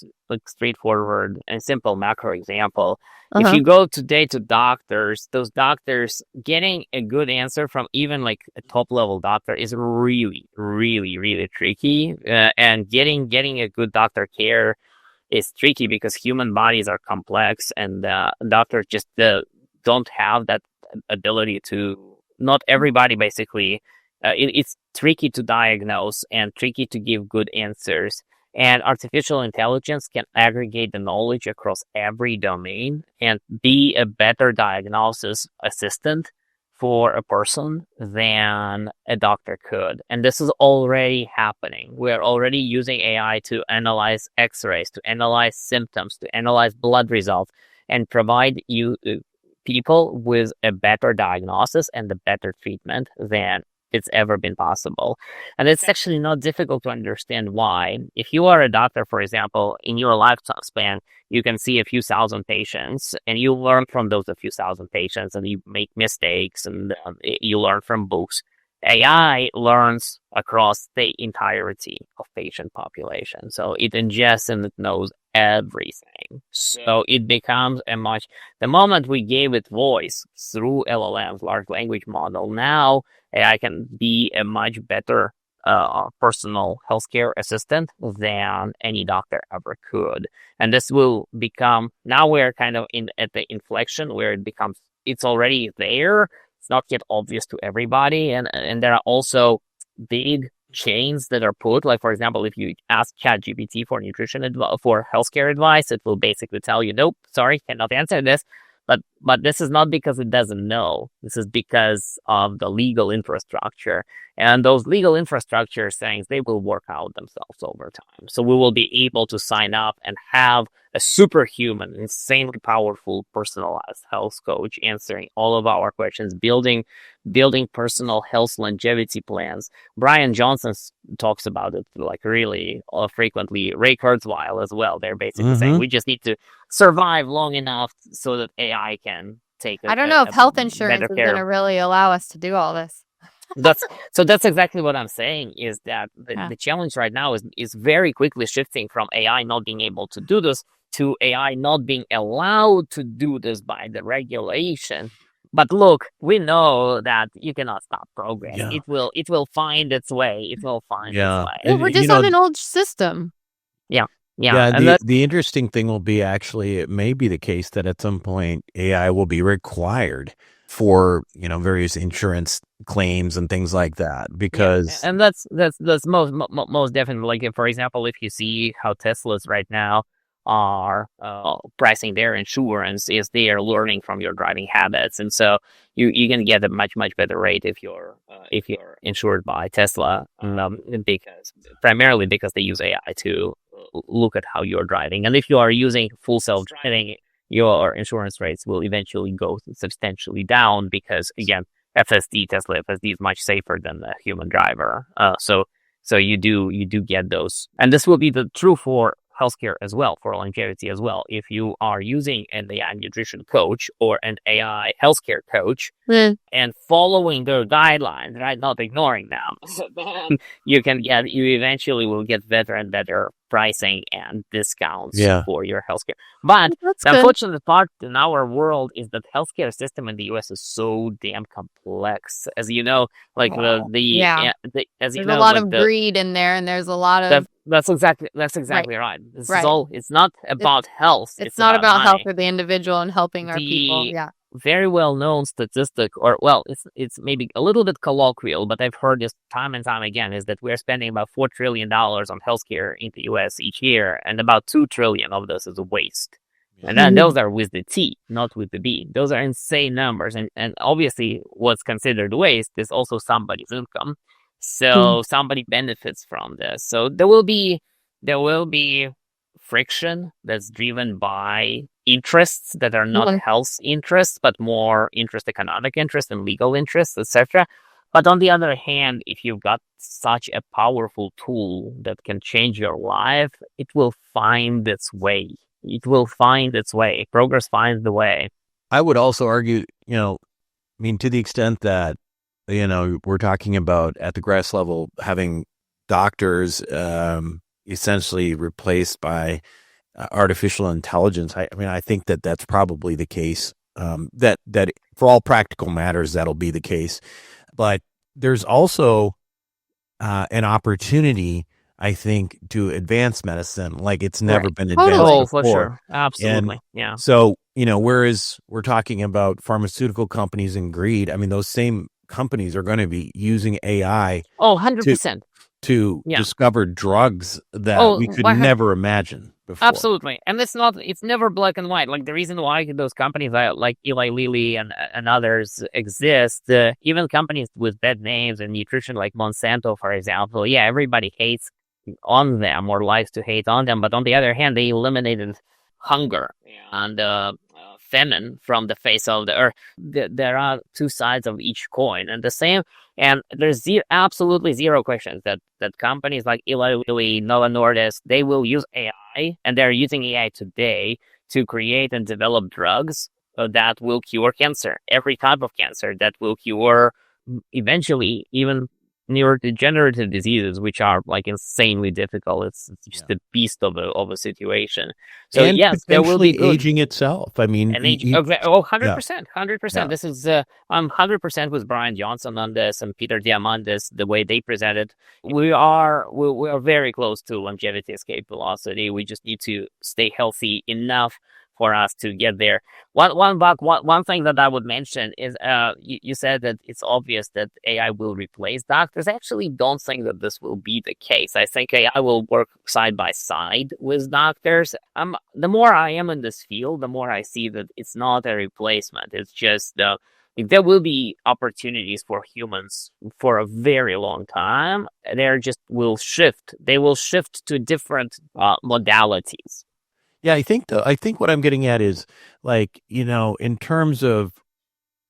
straightforward and simple macro example. If you go today to doctors, those doctors getting a good answer from even like a top level doctor is really, really, really tricky. And getting a good doctor care is tricky because human bodies are complex, and doctors just don't have that ability to. Not everybody basically. It's tricky to diagnose and tricky to give good answers. And artificial intelligence can aggregate the knowledge across every domain and be a better diagnosis assistant for a person than a doctor could. And this is already happening. We're already using AI to analyze x-rays, to analyze symptoms, to analyze blood results, and provide you people with a better diagnosis and a better treatment than it's ever been possible. And it's actually not difficult to understand why. If you are a doctor, for example, in your lifetime span, you can see a few thousand patients and you learn from those a few thousand patients and you make mistakes and you learn from books. AI learns across the entirety of patient population. So it ingests and it knows everything. So it becomes the moment we gave it voice through LLMs, large language model, now AI can be a much better personal healthcare assistant than any doctor ever could. And this will become, now we're kind of at the inflection where it's already there. It's not yet obvious to everybody. And there are also big chains that are put, like, for example, if you ask ChatGPT for for healthcare advice, it will basically tell you, nope, sorry, cannot answer this. But this is not because it doesn't know. This is because of the legal infrastructure. And those legal infrastructure things, they will work out themselves over time. So we will be able to sign up and have a superhuman, insanely powerful, personalized health coach answering all of our questions, building personal health longevity plans. Brian Johnson talks about it like really frequently. Ray Kurzweil as well. They're basically saying we just need to survive long enough so that AI can take I don't know if health insurance better is care. going to really allow us to do all this. That's exactly what I'm saying, is that the challenge right now is very quickly shifting from AI not being able to do this to AI not being allowed to do this by the regulation. But look, we know that you cannot stop progress. Yeah. It will find its way. It will find its way. Well, we're just on an old system. Yeah. And the interesting thing will be, actually, it may be the case that at some point AI will be required for, various insurance claims and things like that, because and that's most definitely, like, for example, if you see how Teslas right now are pricing their insurance, is they are learning from your driving habits, and so you can get a much better rate if you're insured by Tesla, primarily because they use AI to look at how you're driving. And if you are using full self-driving, your insurance rates will eventually go substantially down, because again, Tesla FSD is much safer than the human driver. So you do get those, and this will be true for healthcare as well, for longevity as well. If you are using an AI nutrition coach or an AI healthcare coach and following their guidelines, right, not ignoring them, then you eventually will get better and better pricing and discounts for your healthcare. But the unfortunate part in our world is that healthcare system in the US is so damn complex. As you know, like there's a lot of greed in there, and there's a lot of that's exactly right. This is all. It's not about health. It's not about health for the individual and helping our people. Yeah. Very well known statistic, it's maybe a little bit colloquial, but I've heard this time and time again, is that we're spending about $4 trillion on healthcare in the US each year, and about $2 trillion of this is waste. And then those are with the T, not with the B. Those are insane numbers, and obviously what's considered waste is also somebody's income. So somebody benefits from this. So there will be friction that's driven by interests that are not health interests, but more economic interests and legal interests, etc. But on the other hand, if you've got such a powerful tool that can change your life, it will find its way. Progress finds the way. I would also argue, to the extent that, we're talking about at the grass level having doctors essentially replaced by artificial intelligence. I think that that's probably the case. That for all practical matters, that'll be the case. But there's also an opportunity, I think, to advance medicine like it's never been advanced before. For sure. Absolutely. And so, whereas we're talking about pharmaceutical companies and greed, those same companies are going to be using AI 100%. to discover drugs that we could never imagine before. Absolutely. And it's never black and white. Like, the reason why those companies like Eli Lilly and others exist, even companies with bad names and nutrition like Monsanto, for example, everybody hates on them or likes to hate on them. But on the other hand, they eliminated hunger and famine from the face of the earth. There are two sides of each coin, and the same. And there's absolutely zero questions that companies like Eli Lilly, Novo Nordisk, they will use AI, and they're using AI today to create and develop drugs that will cure cancer, every type of cancer, that will cure eventually even neurodegenerative diseases, which are like insanely difficult. It's just a beast of a situation. So and yes, there will be aging itself. 100%. This is I'm 100% with Brian Johnson on this and Peter Diamandis, the way they present it. We are very close to longevity escape velocity. We just need to stay healthy enough for us to get there. One thing that I would mention is you said that it's obvious that AI will replace doctors. I actually don't think that this will be the case. I think AI will work side by side with doctors. The more I am in this field, the more I see that it's not a replacement. It's just there will be opportunities for humans for a very long time. They just will shift. They will shift to different modalities. Yeah, I think what I'm getting at is like, in terms of,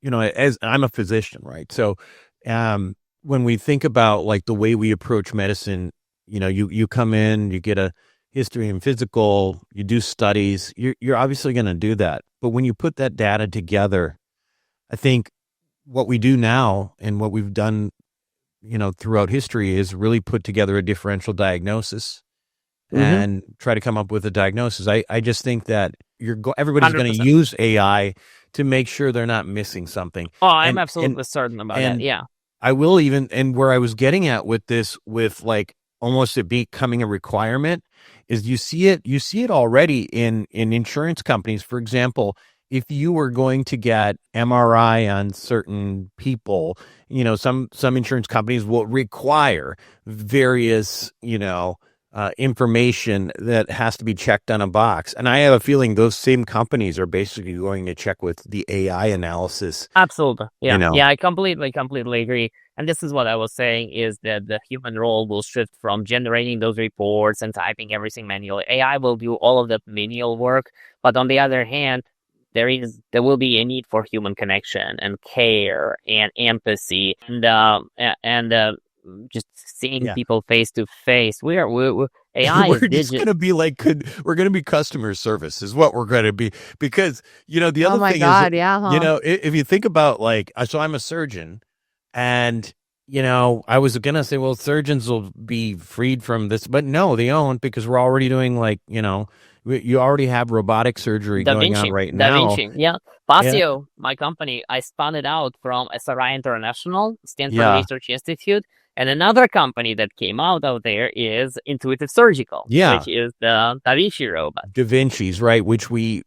as I'm a physician, right? So, when we think about like the way we approach medicine, you come in, you get a history and physical, you do studies, you're obviously going to do that. But when you put that data together, I think what we do now and what we've done, throughout history is really put together a differential diagnosis and try to come up with a diagnosis. I just think that everybody's going to 100%. use AI to make sure they're not missing something. Oh, I'm absolutely certain about that. Yeah. I will and where I was getting at with this, with like almost it becoming a requirement, is you see it already in insurance companies. For example, if you were going to get MRI on certain people, some insurance companies will require various, information that has to be checked on a box. And I have a feeling those same companies are basically going to check with the AI analysis. Absolutely. Yeah. Yeah, I completely agree. And this is what I was saying, is that the human role will shift from generating those reports and typing everything manually. AI will do all of the manual work. But on the other hand, there will be a need for human connection and care and empathy and just seeing people face to face. We're AI we're is just going to be like, we're going to be customer service is what we're going to be, because the other thing is, if you think about like, so I'm a surgeon, and I was going to say, well, surgeons will be freed from this, but no, they won't, because we're already doing like, you already have robotic surgery going on right now. Yeah. Passio, my company, I spun it out from SRI International, Stanford Research Institute, and another company that came out of there is Intuitive Surgical, which is the Da Vinci robot. Da Vinci's, right, which we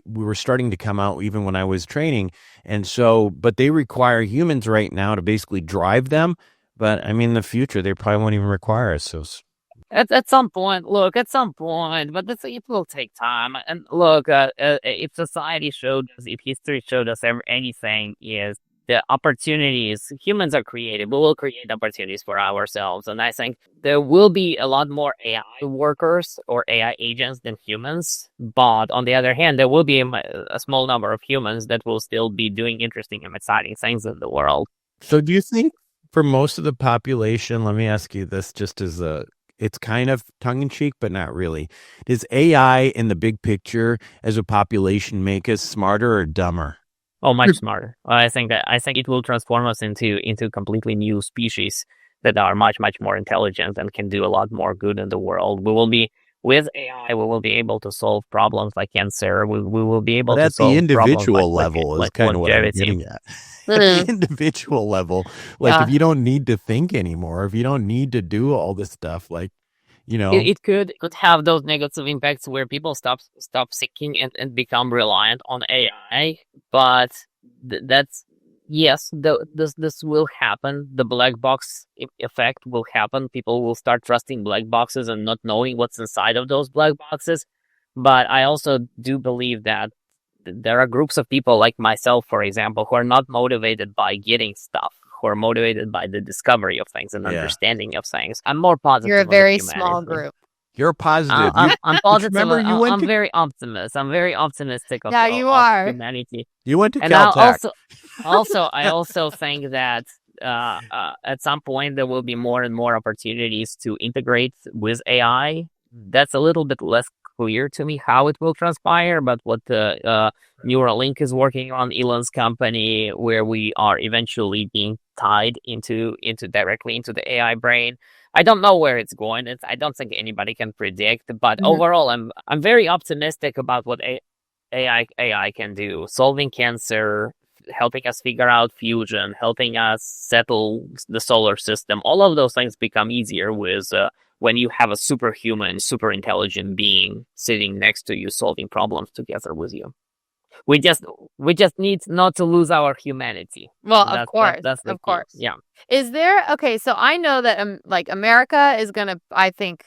were starting to come out even when I was training. And so, but they require humans right now to basically drive them. But I mean, in the future, they probably won't even require us. So at some point, but it will take time. And look, if society showed us, if history showed us anything, is the opportunities. Humans are creative. We will create opportunities for ourselves. And I think there will be a lot more AI workers or AI agents than humans. But on the other hand, there will be a small number of humans that will still be doing interesting and exciting things in the world. So do you think for most of the population, let me ask you this just as it's kind of tongue-in-cheek, but not really. Does AI in the big picture as a population make us smarter or dumber? Oh, much smarter. I think it will transform us into completely new species that are much, much more intelligent and can do a lot more good in the world. With AI, we will be able to solve problems like cancer. We will be able to solve problems. But at the individual level is kind of what I'm getting at. At the individual level, like if you don't need to think anymore, if you don't need to do all this stuff, like, it could have those negative impacts where people stop thinking and become reliant on AI. But that's yes, this will happen. The black box effect will happen. People will start trusting black boxes and not knowing what's inside of those black boxes. But I also do believe that there are groups of people like myself, for example, who are not motivated by getting stuff, who are motivated by the discovery of things and understanding of things. I'm more positive. You're a very small group. You're positive. I'm positive. Remember, I'm very optimist. I'm very optimistic of, you are. Humanity. You went to Caltech. I also think that at some point there will be more and more opportunities to integrate with AI. That's a little bit less clear to me how it will transpire, but what the Neuralink is working on, Elon's company, where we are eventually being tied into directly into the AI brain. I don't know where it's going. I don't think anybody can predict, but overall, I'm very optimistic about what AI can do. Solving cancer, helping us figure out fusion, helping us settle the solar system. All of those things become easier with when you have a superhuman, super intelligent being sitting next to you, solving problems together with you. We just need not to lose our humanity. Well, of course, That's the of key. course. Yeah. Is there, okay, so I know that like America is gonna, I think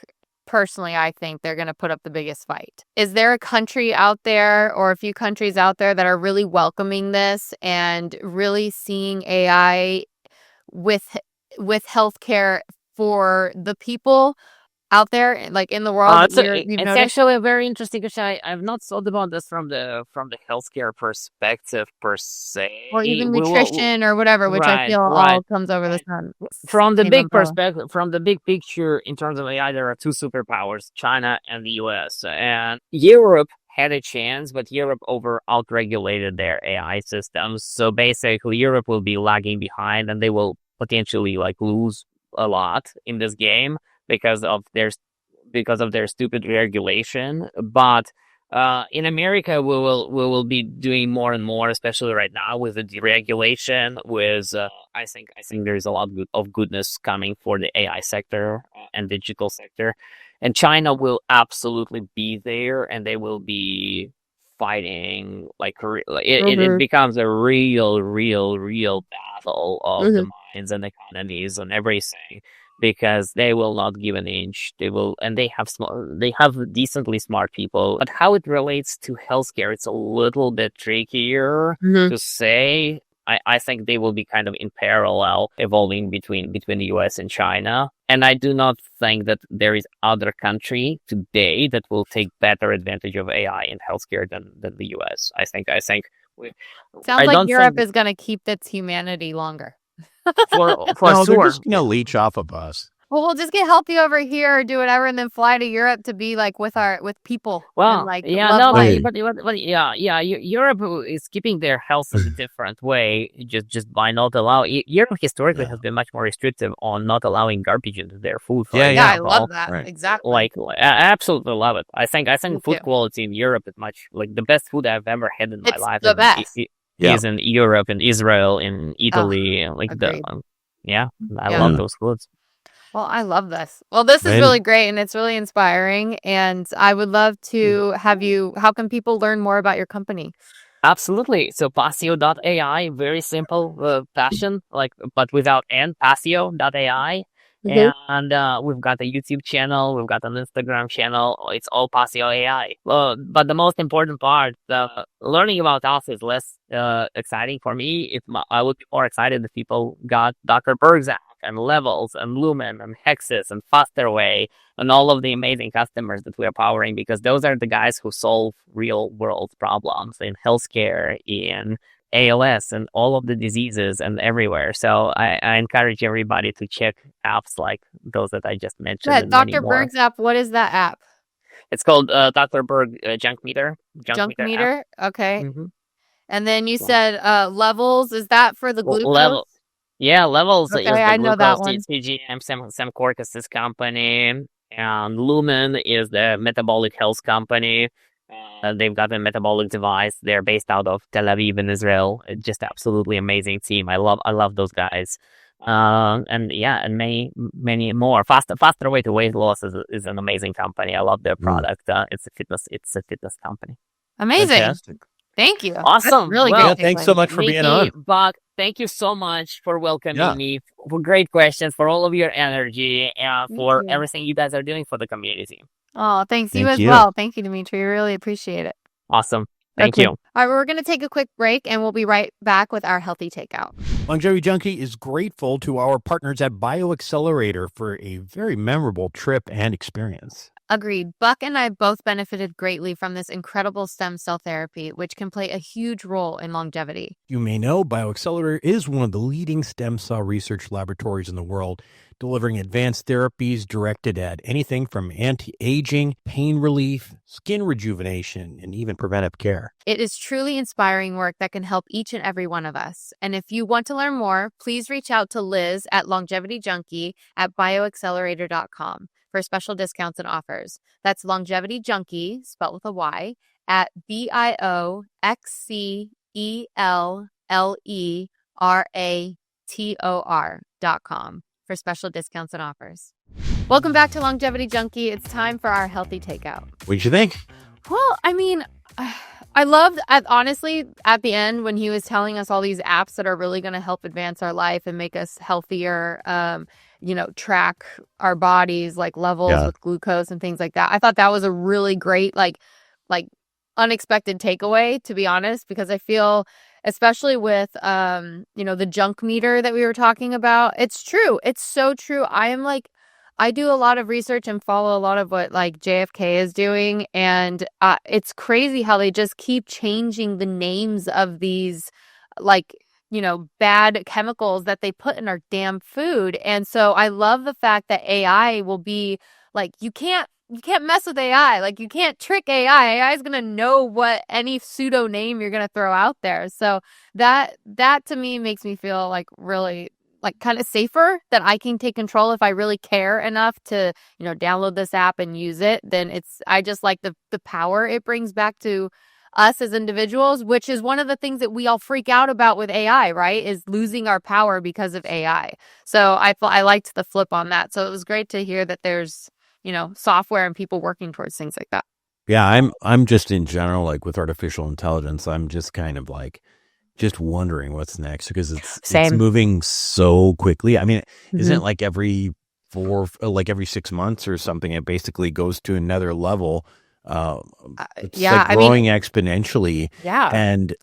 they're gonna put up the biggest fight. Is there a country out there or a few countries out there that are really welcoming this and really seeing AI with healthcare for the people out there, like in the world that you've It's noticed? actually a very interesting question. I've not thought about this from the healthcare perspective per se. Or even We will, nutrition or whatever, which I right, feel all comes over the right. sun. From the Same big umbrella. perspective, from the big picture, in terms of AI, there are two superpowers: China and the US. And Europe had a chance, but Europe outregulated their AI systems. So basically, Europe will be lagging behind, and they will potentially like lose a lot in this game because of their stupid regulation. But in America, we will be doing more and more, especially right now with the deregulation. With I think there's a lot of goodness coming for the AI sector and digital sector, and China will absolutely be there, and they will be fighting like it becomes a real battle of the minds and economies and everything, because they will not give an inch. And they have decently smart people. But how it relates to healthcare, it's a little bit trickier to say. I think they will be kind of in parallel, evolving between the US and China. And I do not think that there is other country today that will take better advantage of AI in healthcare than the US. I think Sounds like Europe is going to keep its humanity longer. for No, they're sure. just going to leech off of us. Well, we'll just get healthy over here or do whatever, and then fly to Europe to be like with people. Well, and, like, yeah, love no, life. but yeah. Europe is keeping their health in a different way, just by not allowing. Europe historically has been much more restrictive on not allowing garbage into their food. For Yeah, I example. love that. Right. Exactly. I absolutely love it. I think Me food too. quality in Europe is much like the best food I've ever had in my It's life. the best. Is in Europe, in Israel, in Italy, agreed. I Yeah. love those foods. Well, I love this. Well, this is Man. really great, and it's really inspiring, and I would love to have you. How can people learn more about your company? Absolutely. So Passio.ai, very simple fashion, but without N, Passio.ai. And we've got a YouTube channel, we've got an Instagram channel. It's all Passio AI. But the most important part, learning about us is less exciting for me. I would be more excited if people got Dr. Bergzak and Levels and Lumen and Hexis and Fasterway and all of the amazing customers that we are powering, because those are the guys who solve real world problems in healthcare, in ALS, and all of the diseases and everywhere. So I encourage everybody to check apps like those that I just mentioned. Yeah, And many Dr. more. Berg's app. What is that app? It's called Dr. Berg Junk Meter. Junk Meter. Okay. Mm-hmm. And then you said Levels. Is that for the glucose? Level. Yeah, Levels is the I know that glucose one. CGM, Sam Corcus's company, and Lumen is the metabolic health company. They've got a metabolic device. They're based out of Tel Aviv in Israel. It's just absolutely amazing team. I love those guys. And many more. Faster Way to Weight Loss is an amazing company. I love their product. It's a fitness company. Amazing. Fantastic. Thank you. Awesome. That's really Well, great. Thanks so much for being on. Buck, thank you so much for welcoming me, for great questions, for all of your energy, and for everything you guys are doing for the community. Oh, thanks. You as well. Thank you, Dmitry. Really appreciate it. Awesome. Thank you. All right, we're going to take a quick break, and we'll be right back with our healthy takeout. Longevity Junky is grateful to our partners at BioAccelerator for a very memorable trip and experience. Agreed. Buck and I both benefited greatly from this incredible stem cell therapy, which can play a huge role in longevity. You may know BioAccelerator is one of the leading stem cell research laboratories in the world, delivering advanced therapies directed at anything from anti-aging, pain relief, skin rejuvenation, and even preventive care. It is truly inspiring work that can help each and every one of us. And if you want to learn more, please reach out to Liz at Longevity Junky at bioaccelerator.com for special discounts and offers. That's Longevity Junky, spelled with a Y, at BioAccelerator.com for special discounts and offers. Welcome back to Longevity Junky. It's time for our healthy takeout. What did you think? Well, I mean, I loved, honestly, at the end when he was telling us all these apps that are really going to help advance our life and make us healthier, track our bodies, like levels with glucose and things like that. I thought that was a really great, like unexpected takeaway, to be honest, because I feel, especially with, the junk meter that we were talking about, it's true. It's so true. I do a lot of research and follow a lot of what like JFK is doing. And it's crazy how they just keep changing the names of these bad chemicals that they put in our damn food. And so I love the fact that AI will be like, you can't mess with AI. Like, you can't trick AI. AI is going to know what any pseudo name you're going to throw out there. So that to me makes me feel like really like kind of safer, that I can take control if I really care enough to, download this app and use it. Then I just like the power it brings back to us as individuals, which is one of the things that we all freak out about with AI, right? Is losing our power because of AI. So I liked the flip on that. So it was great to hear that there's, software and people working towards things like that. Yeah, I'm just in general, like with artificial intelligence, I'm just kind of like just wondering what's next, because it's moving so quickly. I mean, isn't it like every 6 months or something, it basically goes to another level? It's growing exponentially. Yeah. And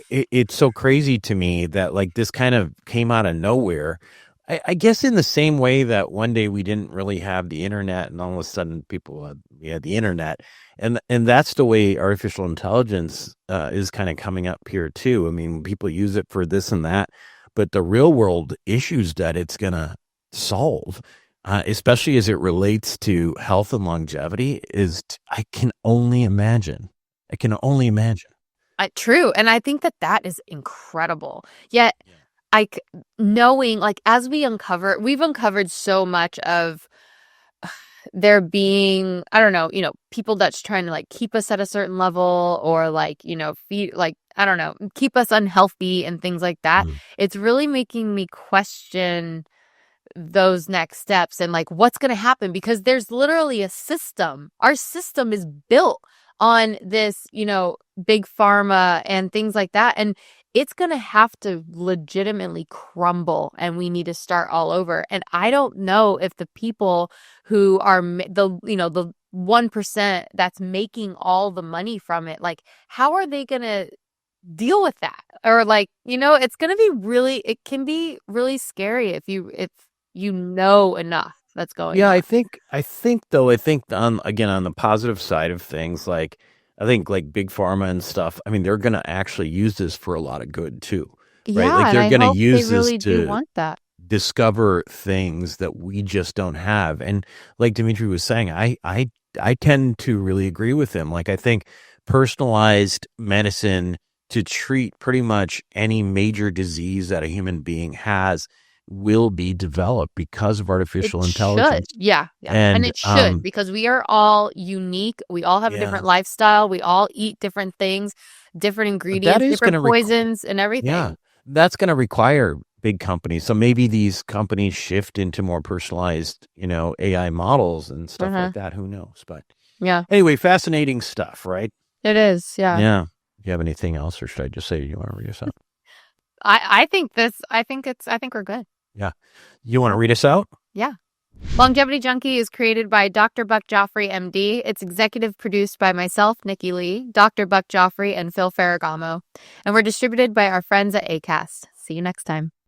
it's so crazy to me that like this kind of came out of nowhere. I guess in the same way that one day we didn't really have the internet, and all of a sudden we had the internet, and that's the way artificial intelligence is kind of coming up here too. I mean, people use it for this and that, but the real world issues that it's gonna solve, especially as it relates to health and longevity, I can only imagine. True, and I think that is incredible. Yet. Knowing, like, as we've uncovered so much of there being, I don't know, people that's trying to like keep us at a certain level, or like, feed, like, I don't know, keep us unhealthy and things like that. It's really making me question those next steps and like what's going to happen, because there's literally a system. Our system is built on this, big pharma and things like that. And it's going to have to legitimately crumble, and we need to start all over. And I don't know if the people who are the 1% that's making all the money from it, like, how are they going to deal with that? Or like, it's going to be it can be really scary if you know enough that's going on. I think on the positive side of things, like, I think like big pharma and stuff, I mean, they're going to actually use this for a lot of good too, right? Yeah, Like they're going to use they really this do to want that. discover things that we just don't have. And like Dmitry was saying, I tend to really agree with him. Like, I think personalized medicine to treat pretty much any major disease that a human being has will be developed because of artificial intelligence. Yeah. And it should, because we are all unique. We all have a different lifestyle. We all eat different things, different ingredients, different poisons and everything. Yeah, that's going to require big companies. So maybe these companies shift into more personalized, AI models and stuff like that. Who knows? But anyway, fascinating stuff, right? It is. Yeah. Yeah. Do you have anything else, or should I just say you want to read us out? I think we're good. Yeah. You want to read us out? Yeah. Longevity Junky is created by Dr. Buck Joffrey, MD. It's executive produced by myself, Nikki Lee, Dr. Buck Joffrey, and Phil Ferragamo. And we're distributed by our friends at Acast. See you next time.